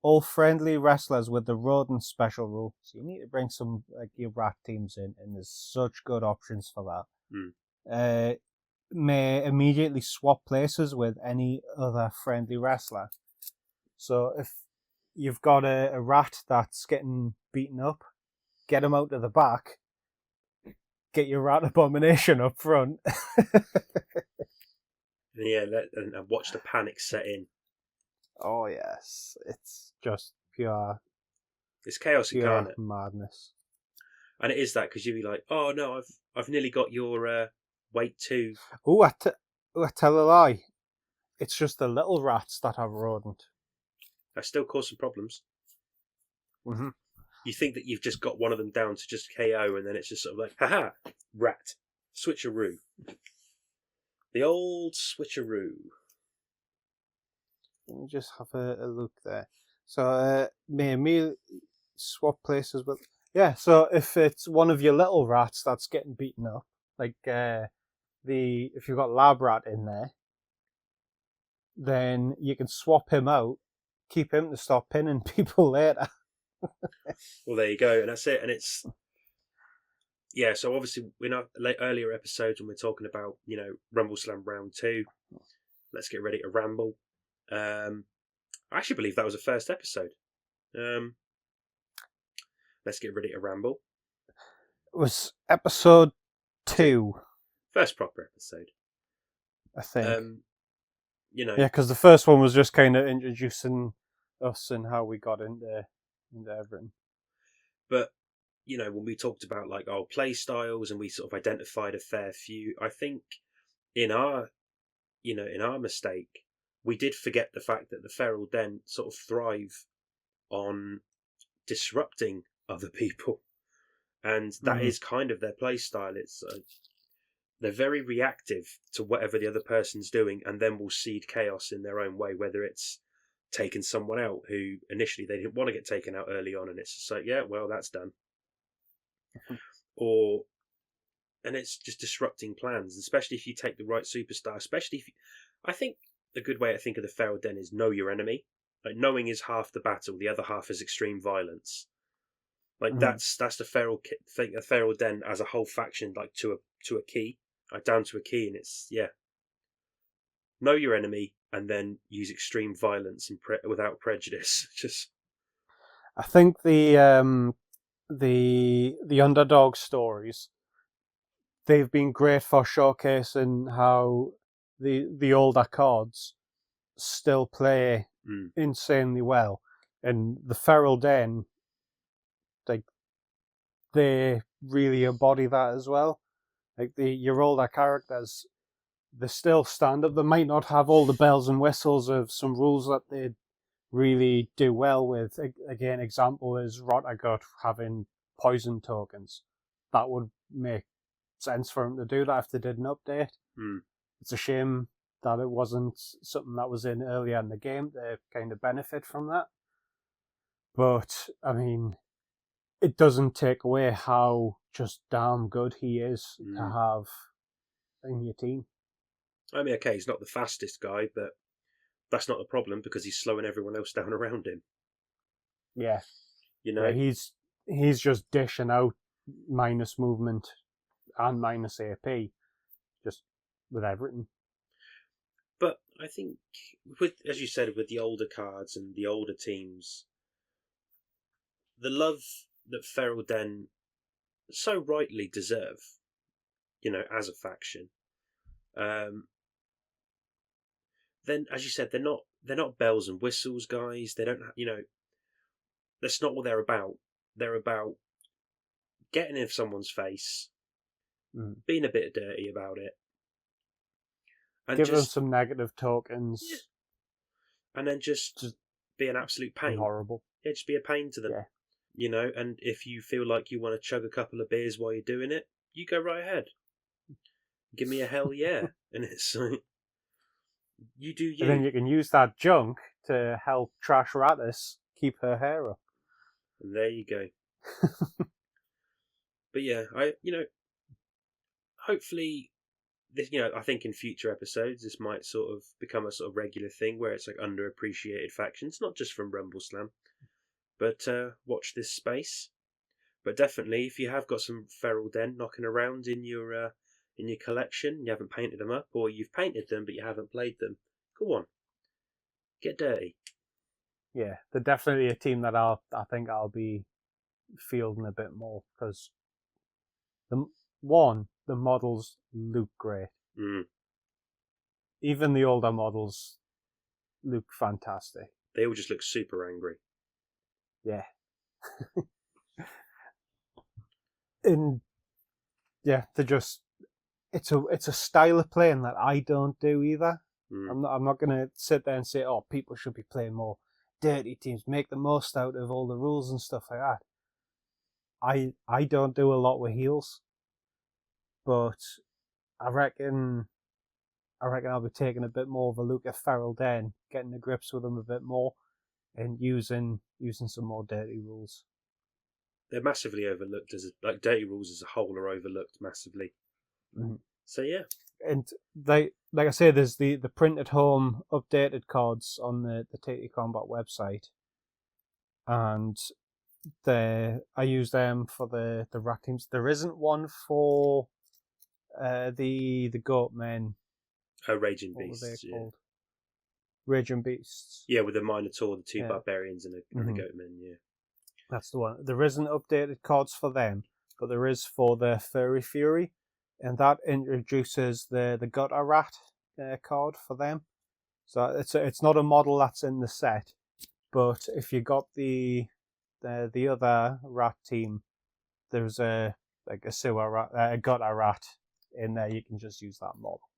all friendly wrestlers with the rodent special rule. So you need to bring some like your rat teams in, and there's such good options for that. May immediately swap places with any other friendly wrestler. So if you've got a rat that's getting beaten up, get him out to the back. Get your rat abomination up front. Yeah, and watch the panic set in. Oh yes, it's just pure. It's chaos incarnate, madness. and it is that because you'd be like, "Oh no, I've nearly got your weight 2." Oh, I tell a lie. It's just the little rats that have rodent. That still cause some problems. Mm-hmm. You think that you've just got one of them down to just KO, and then it's just sort of like, haha, rat, switcheroo. The old switcheroo. Let me just have a look there. So, me swap places with. Yeah, so if it's one of your little rats that's getting beaten up, like if you've got lab rat in there, then you can swap him out, keep him to stop pinning people later. Well, there you go, and that's it. And it's so obviously in our earlier episodes when we're talking about Rumbleslam round 2, let's get ready to ramble. I actually believe that was the first episode. Let's get ready to ramble. It was episode 2. First proper episode, I think. Yeah, because the first one was just kind of introducing us and how we got into everything. But when we talked about like our play styles and we sort of identified a fair few, I think in our mistake, we did forget the fact that the Feral Den sort of thrive on disrupting other people, and that is kind of their play style. It's they're very reactive to whatever the other person's doing, and then will seed chaos in their own way, whether it's taking someone out who initially they didn't want to get taken out early on, and it's just like, yeah, well, that's done. And it's just disrupting plans, especially if you take the right superstar. Especially if I think a good way to think of the Feral Den is know your enemy. Like knowing is half the battle, the other half is extreme violence. Like that's the Feral thing, the Feral Den as a whole faction, like to a key, down to a key, and it's know your enemy and then use extreme violence and without prejudice. Just I think the underdog stories, they've been great for showcasing how the older cards still play insanely well, and the Feral Den, like they really embody that as well. Like your older characters, they still stand up. They might not have all the bells and whistles of some rules that they really do well with. Again, example is Rotagut having poison tokens. That would make sense for them to do that if they did an update. It's a shame that it wasn't something that was in earlier in the game to kind of benefit from that. But, I mean, it doesn't take away how just damn good he is to have in your team. I mean, okay, he's not the fastest guy, but that's not the problem because he's slowing everyone else down around him. Yeah. Yeah, he's just dishing out minus movement and minus AP, just with everything. But I think, as you said, with the older cards and the older teams, the love that Feral Den so rightly deserve, as a faction, then, as you said, they're not bells and whistles guys. They don't, that's not what they're about. They're about getting in someone's face, being a bit dirty about it, and give them some negative tokens, and then just be an absolute pain. Horrible. Yeah, just be a pain to them. Yeah. And if you feel like you want to chug a couple of beers while you're doing it, you go right ahead. Give me a hell yeah, and it's like you do you. And then you can use that junk to help Trash Ratus keep her hair up. And there you go. But yeah, hopefully this, I think in future episodes this might sort of become a sort of regular thing where it's like underappreciated factions, not just from Rumbleslam, but watch this space. But definitely, if you have got some Feral Den knocking around in your collection, you haven't painted them up, or you've painted them but you haven't played them, go on, get dirty. Yeah, they're definitely a team that I think I'll be fielding a bit more, because the models look great. Mm. Even the older models look fantastic. They all just look super angry. Yeah. And yeah, they're just it's a style of playing that I don't do either. Mm. I'm not gonna sit there and say, oh, people should be playing more dirty teams, make the most out of all the rules and stuff like that. I don't do a lot with heels, but I reckon I'll be taking a bit more of a look at Feral Den, getting the grips with them a bit more, and using some more dirty rules. They're massively overlooked like dirty rules as a whole are overlooked massively. Mm-hmm. So yeah, and like I say, there's the printed home updated cards on the TT Combat website, and I use them for the rat teams. There isn't one for the goat men. Raging What Beasts. were they called? Raging Beasts. Yeah, with the Minotaur, the two Yeah. barbarians, and the goat men. Yeah, That's the one. There isn't updated cards for them, but there is for the Furry Fury, and that introduces the Gutter Rat card for them. So it's not a model that's in the set, but if you got the other rat team, there's a sewer rat, a Gutter Rat in there. You can just use that model.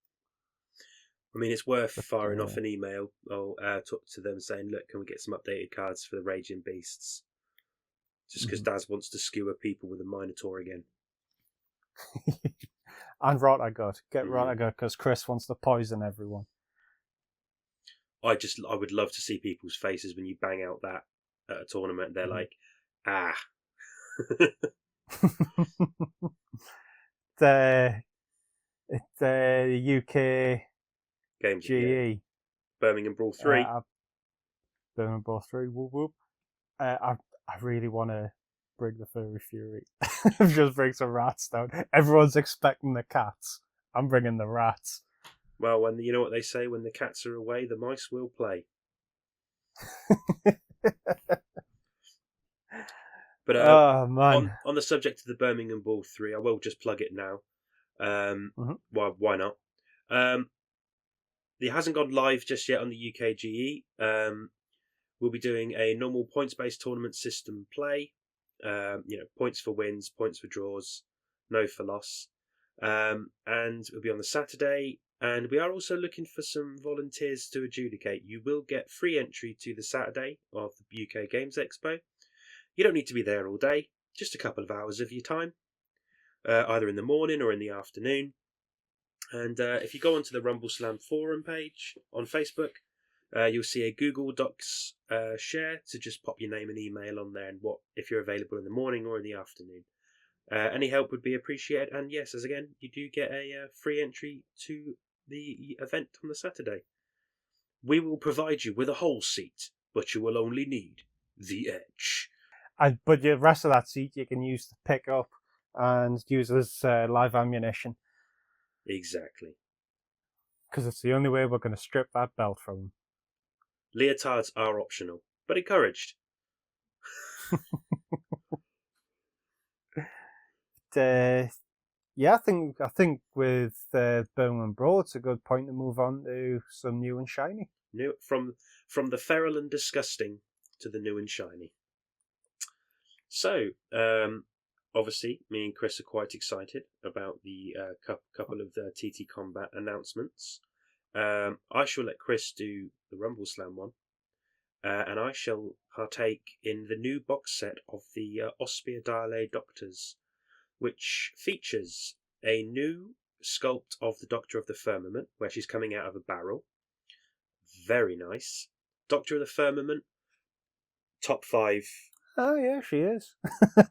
I mean, it's worth firing off an email or talk to them saying, look, can we get some updated cards for the Raging Beasts? Just because Daz wants to skewer people with a Minotaur again. And Rotagut. Get Rotagut because Chris wants to poison everyone. I would love to see people's faces when you bang out that at a tournament. They're like, ah. the UK Games GE. Yeah. Birmingham Brawl 3. Birmingham Brawl 3. Whoop whoop. I really want to bring the Furry Fury. Just bring some rats down. Everyone's expecting the cats. I'm bringing the rats. Well, when you know what they say, when the cats are away, the mice will play. But man. On the subject of the Birmingham Brawl 3, I will just plug it now. Well, why not? It hasn't gone live just yet on the UK GE. We'll be doing a normal points-based tournament system play. Points for wins, points for draws, no for loss. And it'll be on the Saturday. And we are also looking for some volunteers to adjudicate. You will get free entry to the Saturday of the UK Games Expo. You don't need to be there all day, just a couple of hours of your time, either in the morning or in the afternoon. And if you go onto the Rumbleslam forum page on Facebook, you'll see a Google Docs share to just pop your name and email on there, and if you're available in the morning or in the afternoon. Any help would be appreciated. And yes, as again, you do get a free entry to the event on the Saturday. We will provide you with a whole seat, but you will only need the edge. But the rest of that seat you can use to pick up and use as live ammunition. Exactly. Because it's the only way we're going to strip that belt from them. Leotards are optional, but encouraged. I think with Birmingham Brawl, it's a good point to move on to some new and shiny. New from the feral and disgusting to the new and shiny. So, obviously, me and Chris are quite excited about the couple of the TT Combat announcements. I shall let Chris do the Rumbleslam one, and I shall partake in the new box set of the Ospia Diale Doctors, which features a new sculpt of the Doctor of the Firmament, where she's coming out of a barrel. Very nice. Doctor of the Firmament, top 5. Oh, yeah, she is.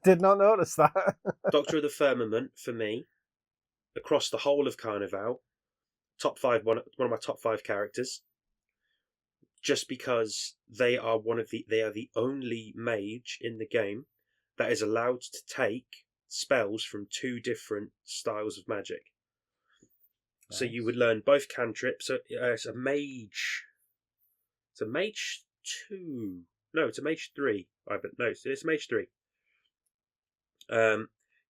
Did not notice that. Doctor of the Firmament, for me, across the whole of Carnevale, top five, one of my top five characters, just because they are the only mage in the game that is allowed to take spells from two different styles of magic. Nice. So you would learn both cantrips. So it's a mage. It's a mage 2. No, it's a mage 3. It's a mage 3.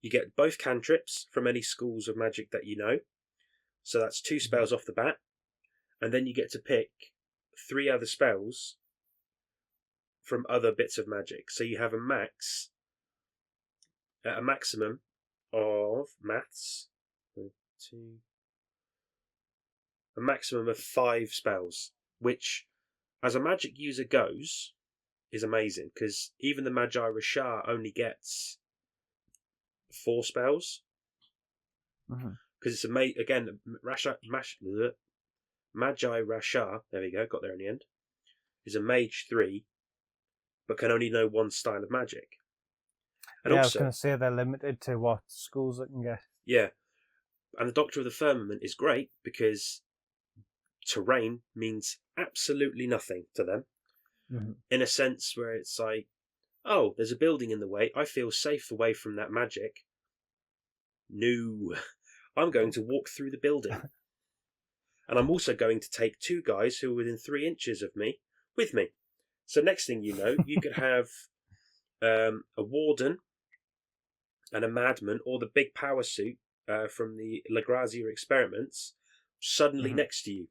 You get both cantrips from any schools of magic that you know. So that's 2 spells off the bat. And then you get to pick 3 other spells from other bits of magic. So you have a maximum of maths. 1, 2. A maximum of 5 spells, which, as a magic user goes, is amazing, because even the Magi Rashar only gets 4 spells. Because it's Magi Rashar, there we go, got there in the end, is a mage 3, but can only know 1 style of magic. And also, I was going to say they're limited to what schools they can get. Yeah, and the Doctor of the Firmament is great because terrain means absolutely nothing to them, in a sense where it's like, oh, there's a building in the way, I feel safe away from that magic. No, I'm going to walk through the building. And I'm also going to take 2 guys who are within 3 inches of me with me. So next thing you know, you could have a warden and a madman, or the big power suit from the Lagrazia experiments, suddenly next to you.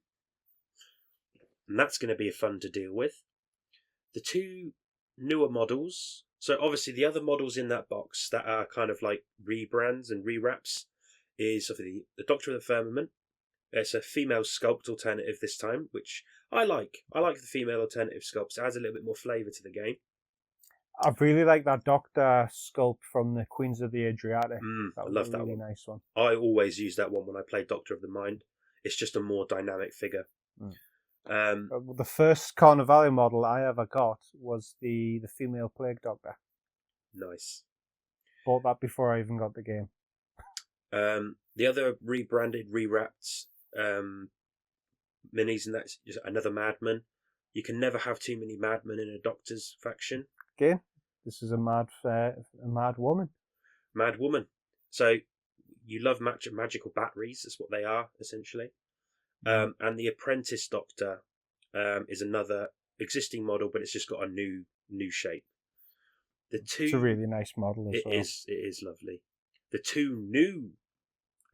And that's going to be fun to deal with. The 2 newer models, so obviously the other models in that box that are kind of like rebrands and rewraps, is obviously the Doctor of the Firmament. It's a female sculpt alternative this time, which I like. I like the female alternative sculpts. It adds a little bit more flavour to the game. I really like that Doctor sculpt from the Queens of the Adriatic. I love that really one. Nice one. I always use that one when I play Doctor of the Mind. It's just a more dynamic figure. The first Carnevale model I ever got was the female Plague Doctor. Nice. Bought that before I even got the game. The other rebranded, rewrapped minis, and that's just another Madman. You can never have too many Madmen in a Doctor's faction. Again, this is a mad woman. Mad woman. So you love magical batteries. That's what they are, essentially. And the Apprentice Doctor is another existing model, but it's just got a new shape. It's a really nice model as well. It is lovely. The 2 new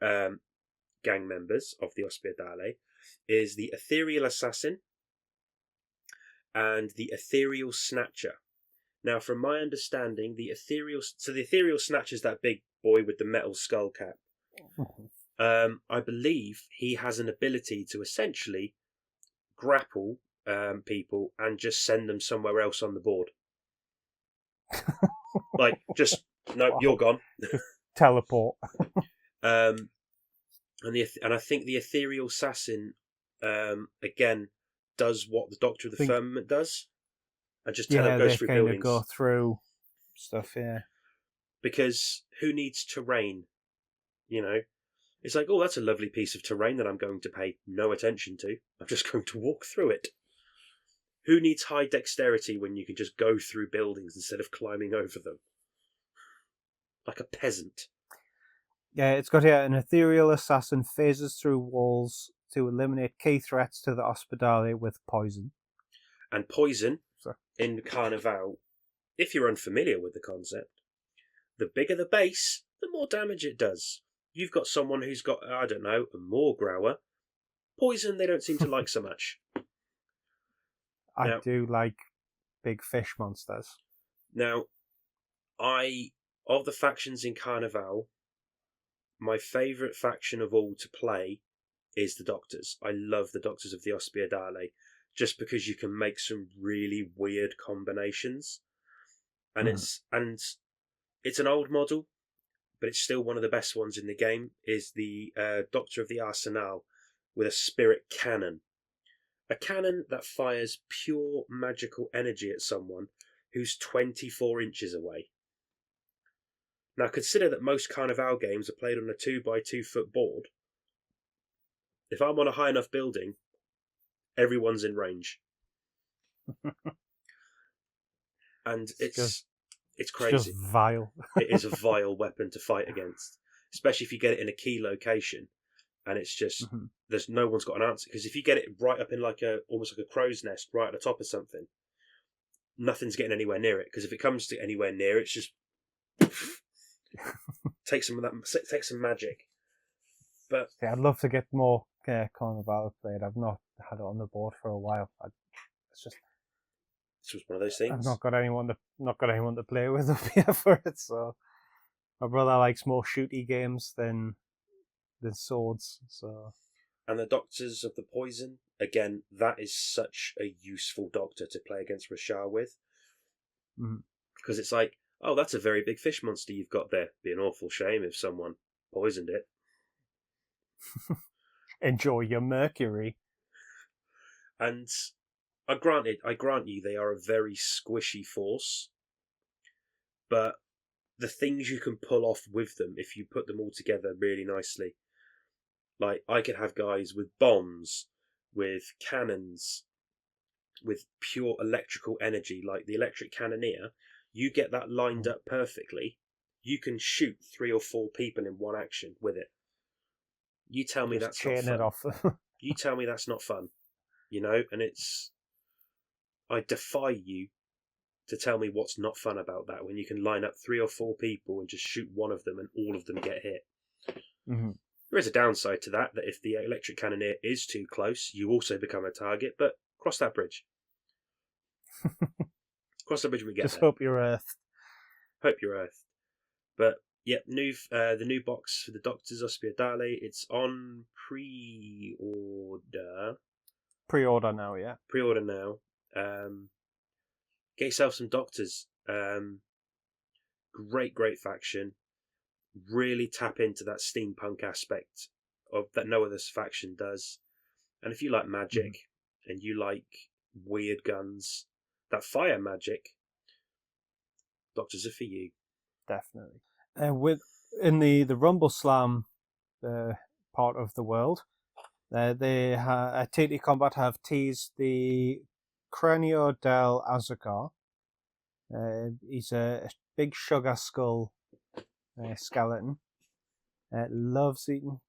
gang members of the Ospedale is the Ethereal Assassin and the Ethereal Snatcher. Now, from my understanding, the Ethereal Snatcher is that big boy with the metal skull cap. I believe he has an ability to essentially grapple people and just send them somewhere else on the board. Like, just, no, you're gone. Teleport. And I think the Ethereal Assassin, again, does what the Doctor of the Firmament does. And just goes through buildings. Go through stuff, yeah. Because who needs terrain? You know? It's like, oh, that's a lovely piece of terrain that I'm going to pay no attention to. I'm just going to walk through it. Who needs high dexterity when you can just go through buildings instead of climbing over them? Like a peasant. Yeah, it's got here, an ethereal assassin phases through walls to eliminate key threats to the Ospedale with poison. And poison, in Carnevale, if you're unfamiliar with the concept, the bigger the base, the more damage it does. You've got someone who's got, I don't know, a Moorgrower. Poison they don't seem to like so much. I do like big fish monsters. Now, of the factions in Carnevale, my favourite faction of all to play is the Doctors. I love the Doctors of the Ospedale, just because you can make some really weird combinations. And it's an old model, but it's still one of the best ones in the game, is the Doctor of the Arsenal with a spirit cannon. A cannon that fires pure magical energy at someone who's 24 inches away. Now consider that most Carnevale games are played on a 2x2 foot board. If I'm on a high enough building, everyone's in range. And it's crazy. It's just vile. It is a vile weapon to fight against, especially if you get it in a key location, and it's just there's no one's got an answer. Because if you get it right up in almost like a crow's nest, right at the top of something, nothing's getting anywhere near it. Because if it comes to anywhere near, it's just takes some magic. But yeah, I'd love to get more Carnevale played. I've not had it on the board for a while. It's just one of those things. I've not got anyone to play with up here for it. So my brother likes more shooty games than swords. So and the Doctors of the Poison, again, that is such a useful doctor to play against Rashar with, because it's like, oh, that's a very big fish monster you've got there. Be an awful shame if someone poisoned it. Enjoy your mercury. And I grant you they are a very squishy force, but the things you can pull off with them if you put them all together really nicely. Like, I could have guys with bombs, with cannons, with pure electrical energy, like the electric cannoneer. You get that lined up perfectly, you can shoot 3 or 4 people in one action with it. You tell me that's not fun. It off. You tell me that's not fun, and I defy you to tell me what's not fun about that when you can line up 3 or 4 people and just shoot one of them and all of them get hit. There is a downside to that if the electric cannoneer is too close, you also become a target, but cross that bridge. Cross the bridge when we get Just there. hope you're earthed. Hope you're earthed. But yeah, the new box for the Doctors Ospiedale, it's on pre-order. Pre-order now, yeah. Pre-order now. Get yourself some Doctors. Great faction. Really tap into that steampunk aspect of that no other faction does. And if you like magic and you like weird guns that fire magic, Doctors are for you. Definitely. In the Rumbleslam part of the world, they at TT Combat have teased the Cranio del Azucar. He's a big sugar skull skeleton. Loves eating.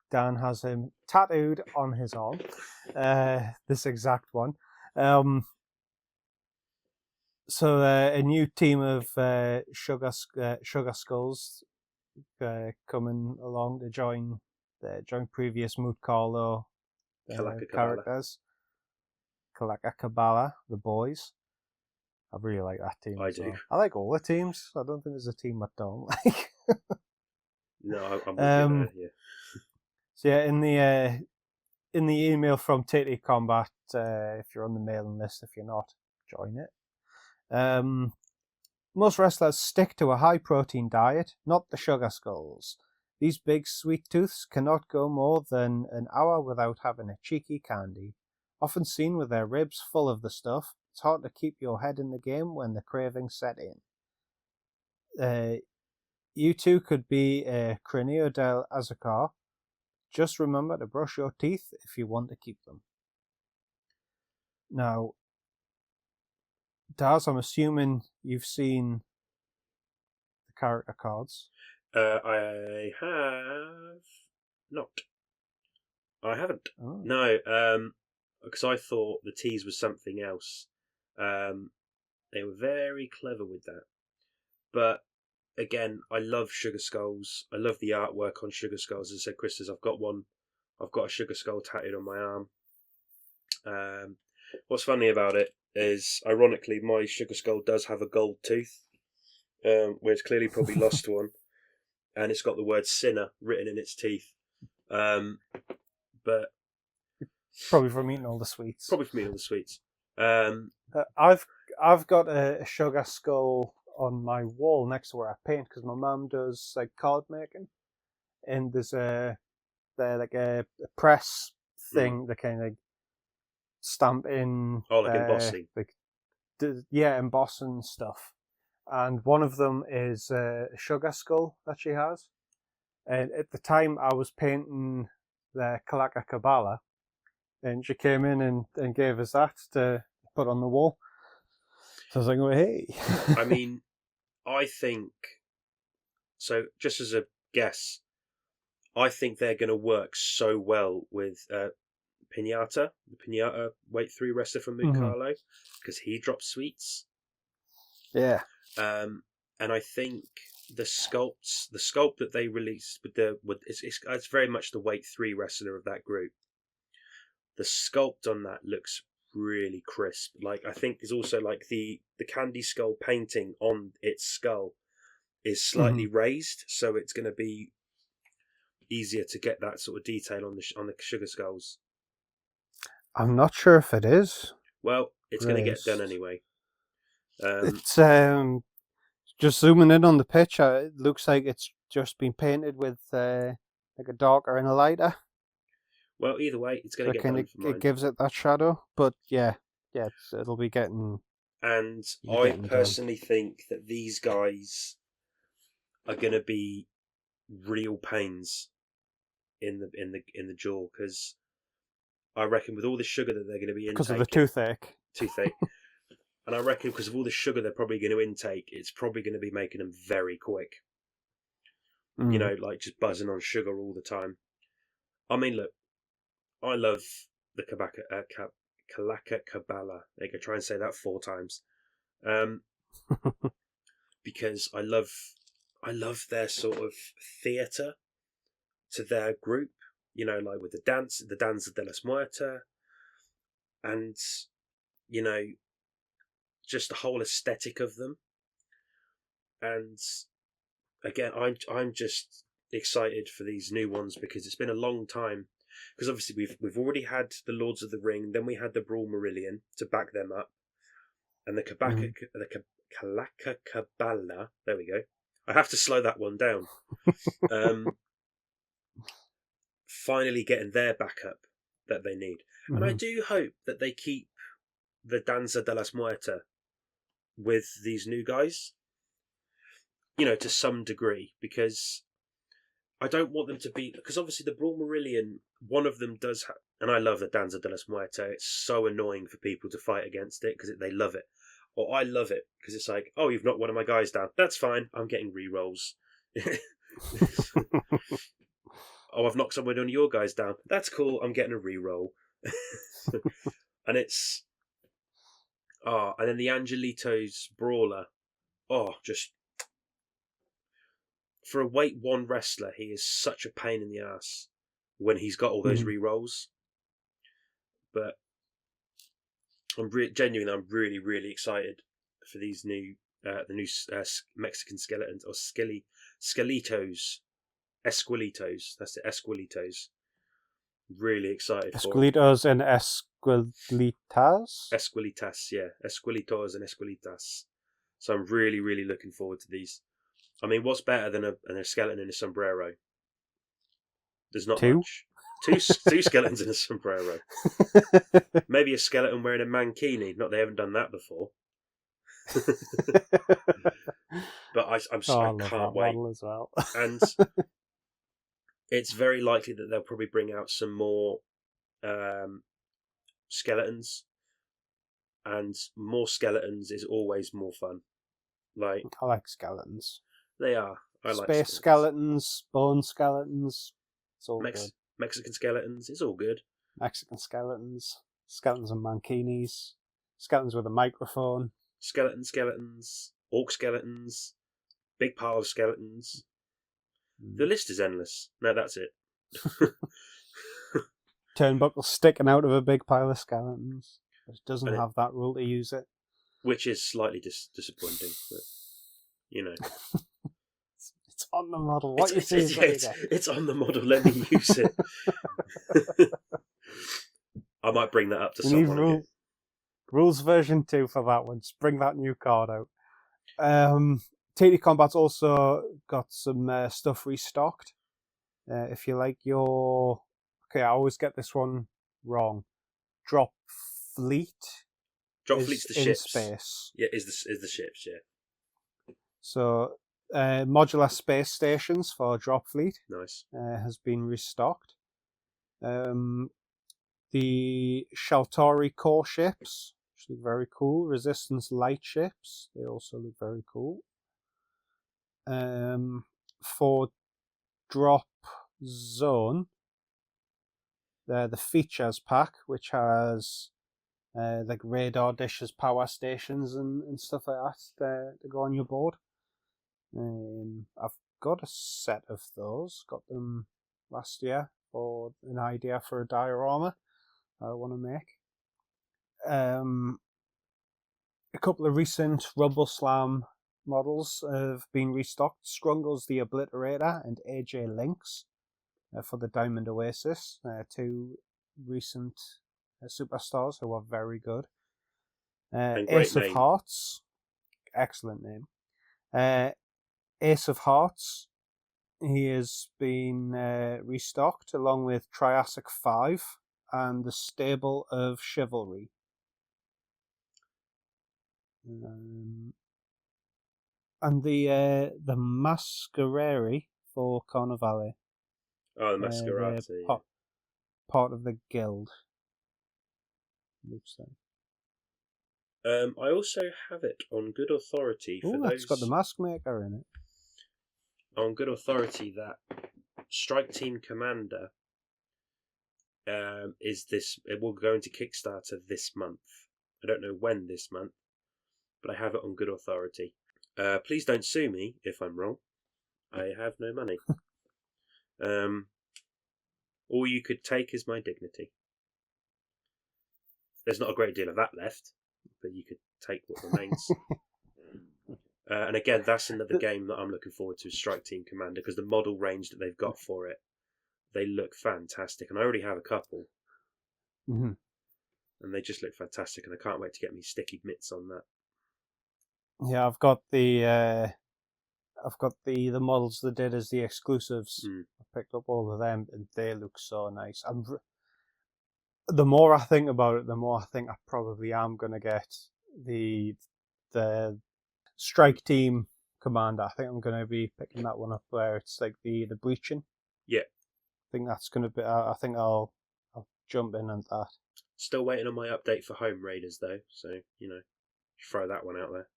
Dan has him tattooed on his arm. This exact one. So a new team of sugar skulls coming along to join previous Moot Carlo characters. Kalaka Kabbalah, the boys. I really like that team. I do. Well. I like all the teams. I don't think there's a team I don't like. No, I'm with you there, yeah. So yeah, in the email from TT Combat, if you're on the mailing list, if you're not, join it. Most wrestlers stick to a high protein diet, not the sugar skulls. These big sweet tooths cannot go more than an hour without having a cheeky candy. Often seen with their ribs full of the stuff, it's hard to keep your head in the game when the cravings set in. You too could be a Cranio del Azucar. Just remember to brush your teeth if you want to keep them. Now, Daz, I'm assuming you've seen the character cards. I have not. I haven't. Oh. No, because I thought the tease was something else. They were very clever with that. But again, I love Sugar Skulls. I love the artwork on Sugar Skulls. As I said, Chris, I've got one. I've got a Sugar Skull tattooed on my arm. What's funny about it is, ironically, my Sugar Skull does have a gold tooth, where it's clearly probably lost one, and it's got the word sinner written in its teeth. But probably from eating all the sweets. I've got a Sugar Skull on my wall next to where I paint, because my mum does like card making, and there's a press thing that kind of stamp in. Oh, like embossing. Embossing stuff. And one of them is a Sugar Skull that she has. And at the time I was painting the Kalaka Kabbalah, and she came in and gave us that to put on the wall. So I was like, oh, hey. I mean, I think so. Just as a guess, I think they're going to work so well with Pinata, the Pinata weight 3 wrestler from Mukalo, because he drops sweets. Yeah. And I think the sculpt that they released it's very much the weight 3 wrestler of that group. The sculpt on that looks really crisp. Like, I think there's also like the candy skull painting on its skull is slightly raised, so it's going to be easier to get that sort of detail on the sugar skulls. I'm not sure if it is. Well, it's going to get done anyway. It's just zooming in on the picture. It looks like it's just been painted with like a darker and a lighter. Well, either way, it's going to get done for mine. It gives it that shadow, but yeah, it'll be getting. And I personally think that these guys are going to be real pains in the jaw, because I reckon with all the sugar that they're going to be intaking, because of the toothache, and I reckon because of all the sugar they're probably going to intake, it's probably going to be making them very quick. You know, like just buzzing on sugar all the time. I mean, look, I love the Kalaka Kabbalah. They could try and say that 4 times, because I love their sort of theatre to their group. You know, like with the Danza de las Muertas, and you know, just the whole aesthetic of them. And again, I'm just excited for these new ones, because it's been a long time. Because obviously we've already had the Lords of the Ring, then we had the Brawl Marillion to back them up, and the Kalaka Kabbalah. There we go. I have to slow that one down. Finally getting their backup that they need, and I do hope that they keep the Danza de las Muertas with these new guys. You know, to some degree, because I don't want them to be, because obviously the Brawl Marillion, one of them does have, and I love the Danza de las Muertas. It's so annoying for people to fight against it because they love it. Or I love it because it's like, oh, you've knocked one of my guys down. That's fine. I'm getting re-rolls. Oh, I've knocked someone of your guys down. That's cool. I'm getting a re-roll. And it's, and then the Angelitos Brawler. Oh, just, for a weight 1 wrestler, he is such a pain in the ass when he's got all those re-rolls. But I'm really, really excited for these new, the new Mexican skeletons, or Esquelitos. That's it, Esquelitos. Really excited for Esquelitos and Esquelitas? Esquelitas, yeah. Esquelitos and Esquelitas. So I'm really, really looking forward to these. I mean, what's better than a skeleton in a sombrero? There's not much. Two skeletons in a sombrero. Maybe a skeleton wearing a mankini. Not they haven't done that before. But I can't wait. As well. And it's very likely that they'll probably bring out some more skeletons. And more skeletons is always more fun. Like, I like skeletons. They are. I like space skeletons, bone skeletons. It's all good. Mexican skeletons. It's all good. Mexican skeletons and mankinis, skeletons with a microphone. Skeletons, orc skeletons, big pile of skeletons. The list is endless. No, that's it. Turnbuckle sticking out of a big pile of skeletons. It doesn't have that rule to use it. Which is slightly disappointing, but you know. It's on the model. What you see it's on the model. Let me use it. I might bring that up to someone. Rules version 2 for that one. Just bring that new card out. TT Combat's also got some stuff restocked. If you like your... Okay, I always get this one wrong. Drop Fleet. Drop Fleet's the ships. Space. Yeah, is the ships, yeah. So, modular space stations for Drop Fleet. Nice. Has been restocked. The Shaltari core ships, which look very cool. Resistance light ships, they also look very cool. 4 drop zone, the features pack, which has like radar dishes, power stations, and stuff like that to go on your board. I've got a set of those. Got them last year for an idea for a diorama I want to make. A couple of recent Rumbleslam models have been restocked. Scrungles the Obliterator and AJ Lynx for the Diamond Oasis. 2 recent superstars who are very good. Ace of Hearts, excellent name. Ace of Hearts, he has been restocked along with Triassic 5 and the Stable of Chivalry. And the Masquerari for Carnevale. Oh, the Masquerati. Part of the guild. Looks like. I also have it on good authority for those. It's got the Mask Maker in it. On good authority that Striketeam Commander is this. It will go into Kickstarter this month. I don't know when this month, but I have it on good authority. Please don't sue me if I'm wrong. I have no money. All you could take is my dignity. There's not a great deal of that left, but you could take what remains. And again, that's another game that I'm looking forward to, Striketeam Commander, because the model range that they've got for it, they look fantastic. And I already have a couple. Mm-hmm. And they just look fantastic, and I can't wait to get me sticky mitts on that. Yeah, I've got the models that did as the exclusives. I picked up all of them, and they look so nice. The more I think about it, the more I think I probably am going to get the Striketeam Commander. I think I'm going to be picking that one up where it's like the breaching. Yeah. I think that's going to be. I think I'll jump in on that. Still waiting on my update for Home Raiders though, so throw that one out there.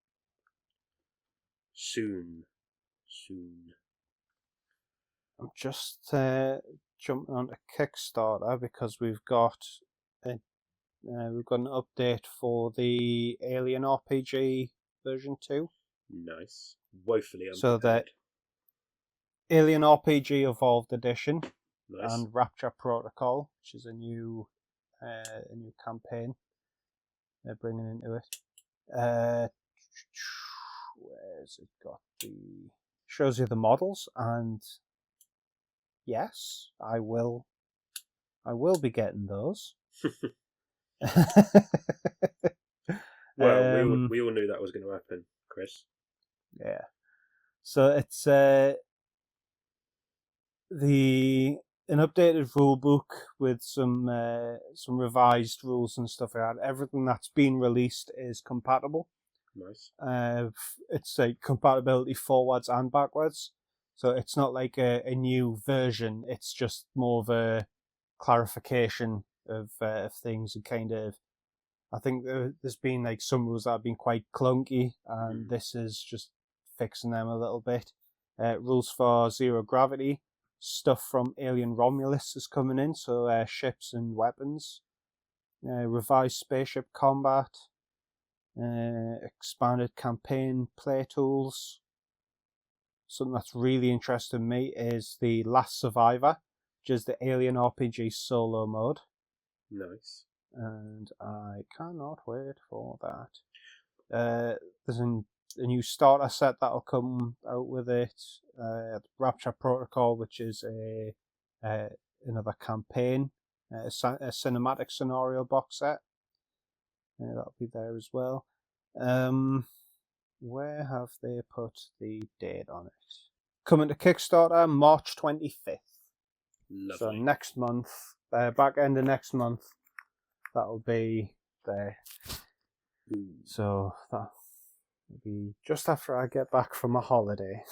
Soon. I'm just jumping onto Kickstarter because we've got an update for the Alien RPG version 2. Nice. Woefully unprepared. So that Alien RPG Evolved Edition nice. and Rapture Protocol, which is a new campaign they're bringing into it. Where's it got shows you the models, and yes, I will be getting those. Well, we all knew that was going to happen, Chris. Yeah. So it's an updated rule book with some revised rules and stuff like that. Everything that's been released is compatible. Nice. It's like compatibility forwards and backwards. So it's not like a new version. It's just more of a clarification of things, and kind of. I think there's been like some rules that have been quite clunky, and this is just fixing them a little bit. Rules for zero gravity. Stuff from Alien Romulus is coming in, so ships and weapons. Revised spaceship combat. Expanded campaign play tools. Something that's really interesting me is the Last Survivor, which is the Alien RPG solo mode. Nice. And I cannot wait for that. There's a new starter set that'll come out with it. Rapture Protocol, which is another campaign, a cinematic scenario box set. That'll be there as well. Where have they put the date on it? Coming to Kickstarter March 25th. Lovely. So next month, back end of next month, that'll be there. So that will be just after I get back from a holiday.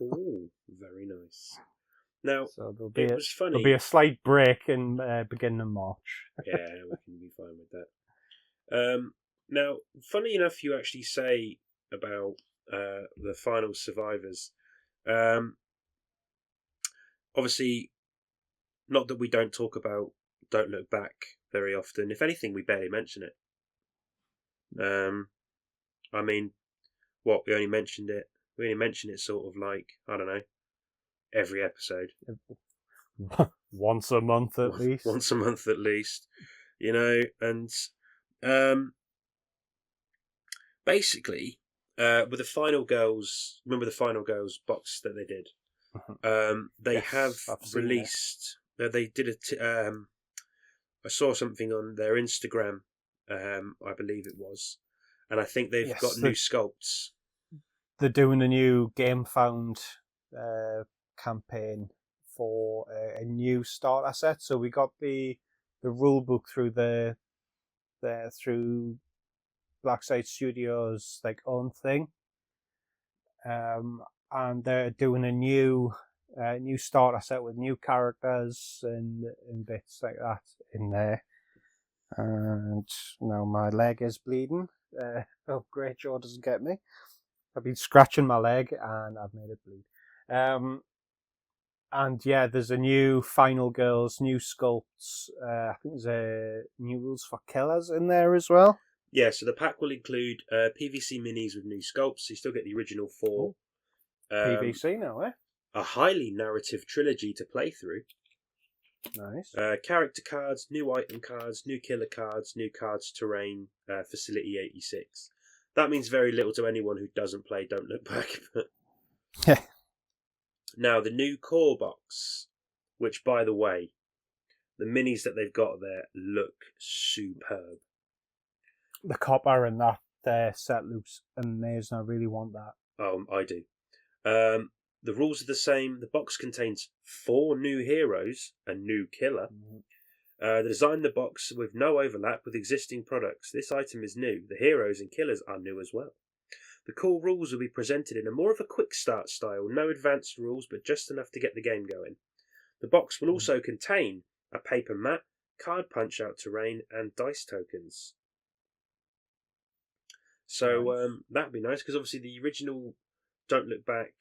Ooh, very nice. Now, So it was there'll be funny. a slight break in beginning of March. Yeah, we can be fine with that. Now, funny enough, you actually say about the final survivors. Um, obviously, not that we don't talk about Don't Look Back very often. If anything, we barely mention it. I mean, what we only mentioned it. We only mention it sort of like, I don't know, every episode. Once a month at least. Once a month at least, and basically, with the Final Girls, remember the Final Girls box that they did? They Yes, have I've seen it. released. They did I saw something on their Instagram. I believe it was, and I think they've Yes, got new sculpts. they're doing a new Game Found campaign for a new starter set. So we got the rule book through through Blackside Studios like own thing, and they're doing a new starter set with new characters and bits like that in there. And now my leg is bleeding. Oh, great! Joe doesn't get me. I've been scratching my leg and I've made it bleed. And yeah, there's a new Final Girls, new sculpts. I think there's new rules for killers in there as well. Yeah, so the pack will include PVC minis with new sculpts. So you still get the original four. PVC now, eh? A highly narrative trilogy to play through. Nice. Character cards, new item cards, new killer cards, new cards terrain, Facility 86. That means very little to anyone who doesn't play Don't Look Back. Yeah. Now, the new core box, which, by the way, the minis that they've got there look superb. The copper and that set looks amazing. I really want that. I do. The rules are the same. The box contains 4 new heroes, a new killer. They designed the box with no overlap with existing products. This item is new. The heroes and killers are new as well. The core rules will be presented in a more of a quick start style. No advanced rules, but just enough to get the game going. The box will also contain a paper mat, card punch out terrain, and dice tokens. So Nice. that'd be nice because obviously the original Don't Look Back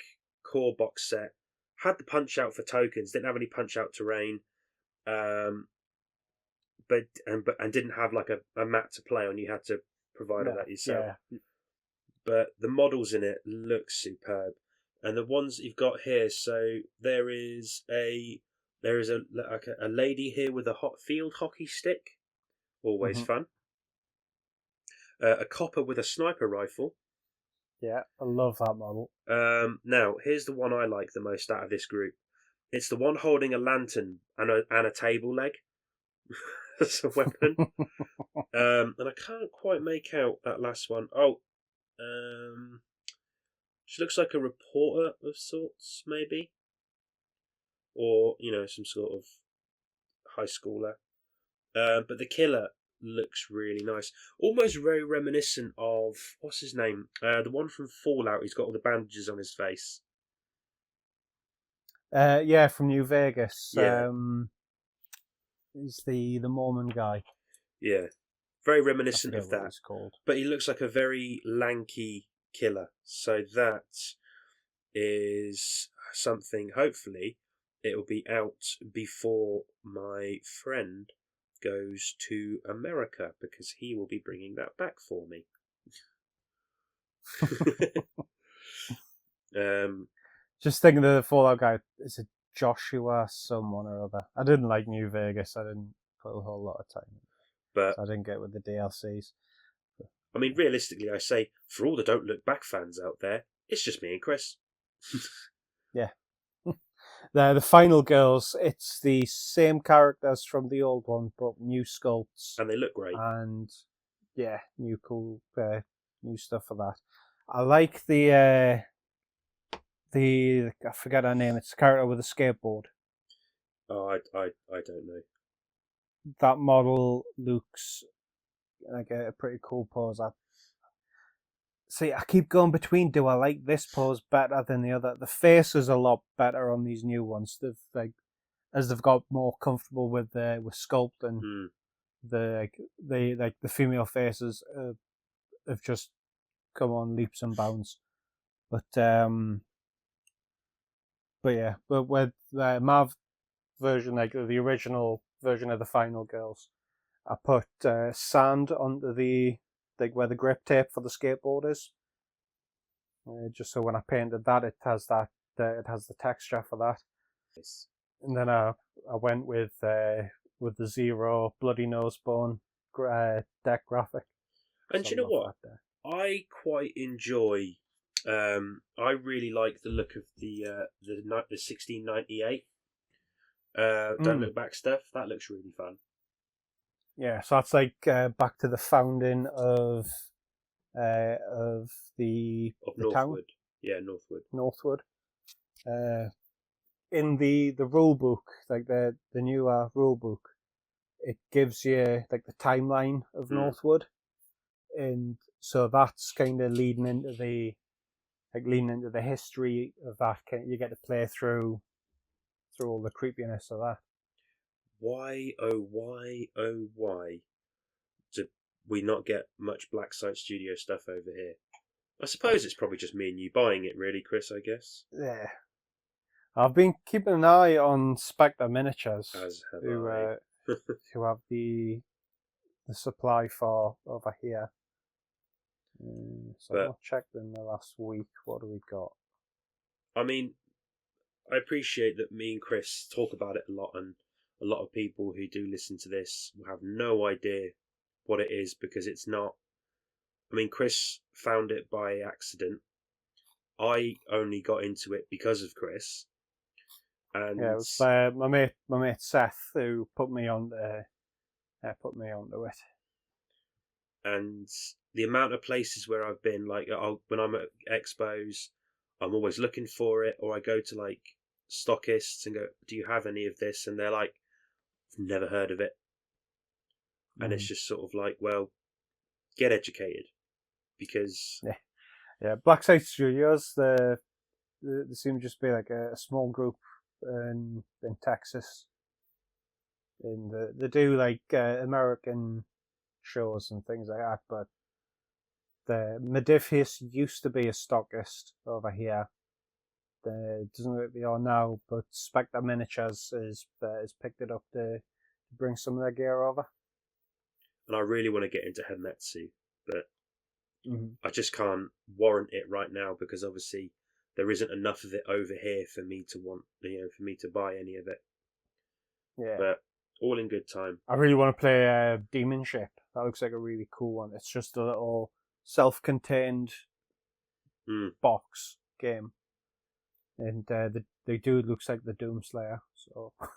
core box set had the punch out for tokens, didn't have any punch out terrain, but didn't have like a mat to play on. You had to provide all that yourself. Yeah. But the models in it look superb, and the ones you've got here. So there is a lady here with a hot field hockey stick, always fun. A copper with a sniper rifle. Yeah, I love that model. Now, here's the one I like the most out of this group. It's the one holding a lantern and a table leg as a weapon. And I can't quite make out that last one. She looks like a reporter of sorts, maybe, or some sort of high schooler. But the killer looks really nice, almost very reminiscent of what's his name, the one from Fallout. He's got all the bandages on his face. Yeah, from New Vegas. Yeah. He's the Mormon guy. Yeah, very I reminiscent forget of what that. he's called. But he looks like a very lanky killer. So that is something. Hopefully, it will be out before my friend goes to America because he will be bringing that back for me. Just thinking of the Fallout guy, is it Joshua someone or other? I didn't like New Vegas. I didn't put a whole lot of time in. But So I didn't get with the DLCs. I mean, realistically, I say for all the Don't Look Back fans out there, it's just me and Chris. Yeah. The Final Girls, it's the same characters from the old one, but new sculpts. And they look great. And yeah, new cool, new stuff for that. I like the I forget her name. It's the character with a skateboard. Oh, I don't know. That model looks like a pretty cool pose. See, I keep going between. Do I like this pose better than the other? The face is a lot better on these new ones. As they've got more comfortable with sculpting. Mm. The female faces have just come on leaps and bounds. But with the Mav version, like the original version of the Final Girls, I put sand onto the where the grip tape for the skateboard is, just so when I painted that, it has the texture for that. Nice. And then I went with the Zero Bloody Nosebone deck graphic. And do you know what? I quite enjoy. I really like the look of the 1698. Don't Look Back stuff. That looks really fun. Yeah, so that's like back to the founding of the Northwood. town. Yeah, Northwood. Northwood. In the rule book, like the newer rule book, it gives you like the timeline of Northwood, and so that's kind of leading into the history of that. You get to play through all the creepiness of that. Why did we not get much Black Site Studio stuff over here? I suppose it's probably just me and you buying it, really, Chris, I guess. Yeah. I've been keeping an eye on Spectre Miniatures, As have who I. who have the supply for over here. So I've not checked in the last week. What do we got? I mean, I appreciate that me and Chris talk about it a lot, and a lot of people who do listen to this will have no idea what it is because it's not. I mean, Chris found it by accident. I only got into it because of Chris. And yeah, it was my mate Seth who put me onto it. And the amount of places where I've been, like when I'm at expos, I'm always looking for it, or I go to like stockists and go, "Do you have any of this?" And they're like, "I've never heard of it." And it's just sort of like, well, get educated, because Black Site Studios, they seem to just be like a small group in Texas, and they do like American shows and things like that. But the Medivhus used to be a stockist over here. It doesn't look like they are now, but Spectre Miniatures is picked it up to bring some of their gear over. And I really want to get into Hemmetsu, but I just can't warrant it right now because obviously there isn't enough of it over here for me to want, for me to buy any of it. Yeah. But all in good time. I really want to play Demon Ship. That looks like a really cool one. It's just a little self-contained box game. And the dude looks like the Doomslayer, so I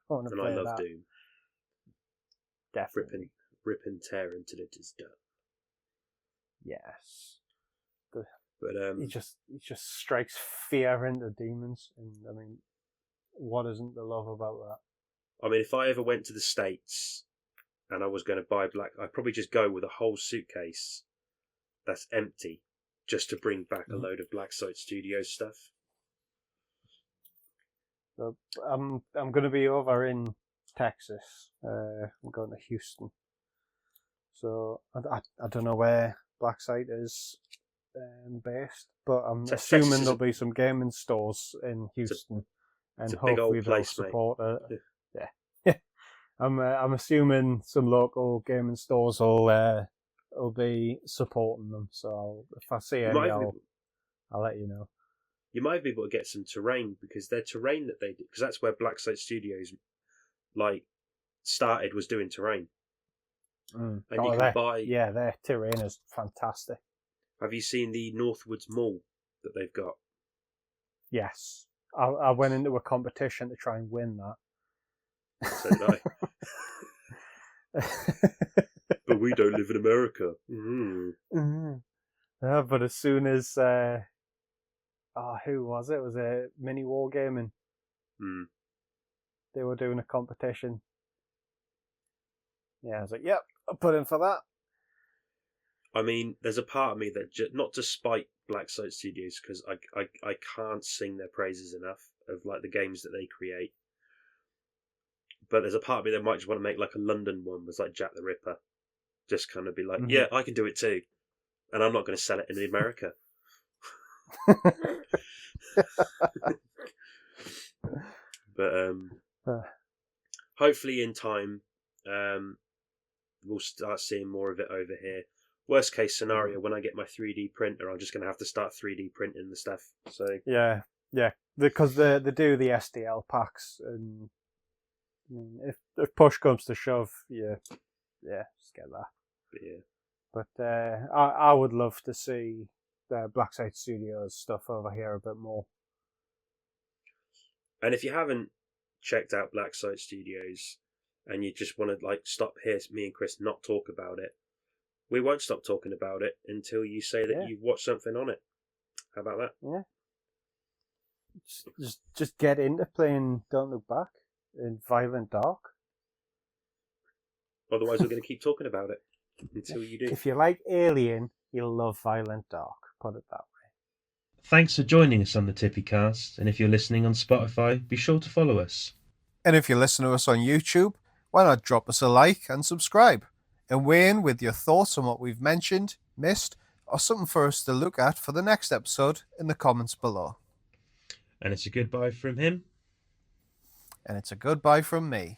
want to play that. And I love Doom. Definitely. Rip and tear until it is done. Yes. But he just strikes fear into demons, and I mean, what isn't the love about that? I mean, if I ever went to the States and I was going to buy I'd probably just go with a whole suitcase that's empty, just to bring back a load of Black Site Studios stuff. So I'm going to be over in Texas. I'm going to Houston. So I don't know where Black Site is based, but I'm assuming there'll be some gaming stores in Houston, and hopefully they'll support it. Yeah. I'm assuming some local gaming stores will be supporting them. So if I see any, I'll let you know. You might be able to get some terrain, because their terrain that they did, because that's where Black Site Studios started, was doing terrain. And you can buy. Yeah, their terrain is fantastic. Have you seen the Northwoods Mall that they've got? Yes, I went into a competition to try and win that. So did I. But we don't live in America. Yeah, but as soon as who was it? Was it Mini Wargaming? They were doing a competition. Yeah, I was like, yep, I'll put in for that. I mean, there's a part of me that not to spite Black Site Studios, because I can't sing their praises enough of like the games that they create. But there's a part of me that might just want to make like a London one with like Jack the Ripper, just kind of be like, yeah, I can do it too, and I'm not going to sell it in America. But hopefully in time, we'll start seeing more of it over here. Worst case scenario, when I get my 3D printer, I'm just going to have to start 3D printing the stuff. So yeah, because they do the STL packs, and I mean, if push comes to shove, just get that. But I would love to see the Black Site Studios stuff over here a bit more. And if you haven't checked out Black Site Studios and you just want to like stop here, me and Chris not talk about it, we won't stop talking about it until you say that you've watched something on it. How about that? Yeah. Just get into playing Don't Look Back in Violent Dark. Otherwise, we're going to keep talking about it until you do. If you like Alien, you'll love Violent Dark. Put it that way. Thanks for joining us on the Tippy Cast, and if you're listening on Spotify, be sure to follow us. And if you listen to us on YouTube, why not drop us a like and subscribe? And weigh in with your thoughts on what we've mentioned, missed, or something for us to look at for the next episode in the comments below. And it's a goodbye from him. And it's a goodbye from me.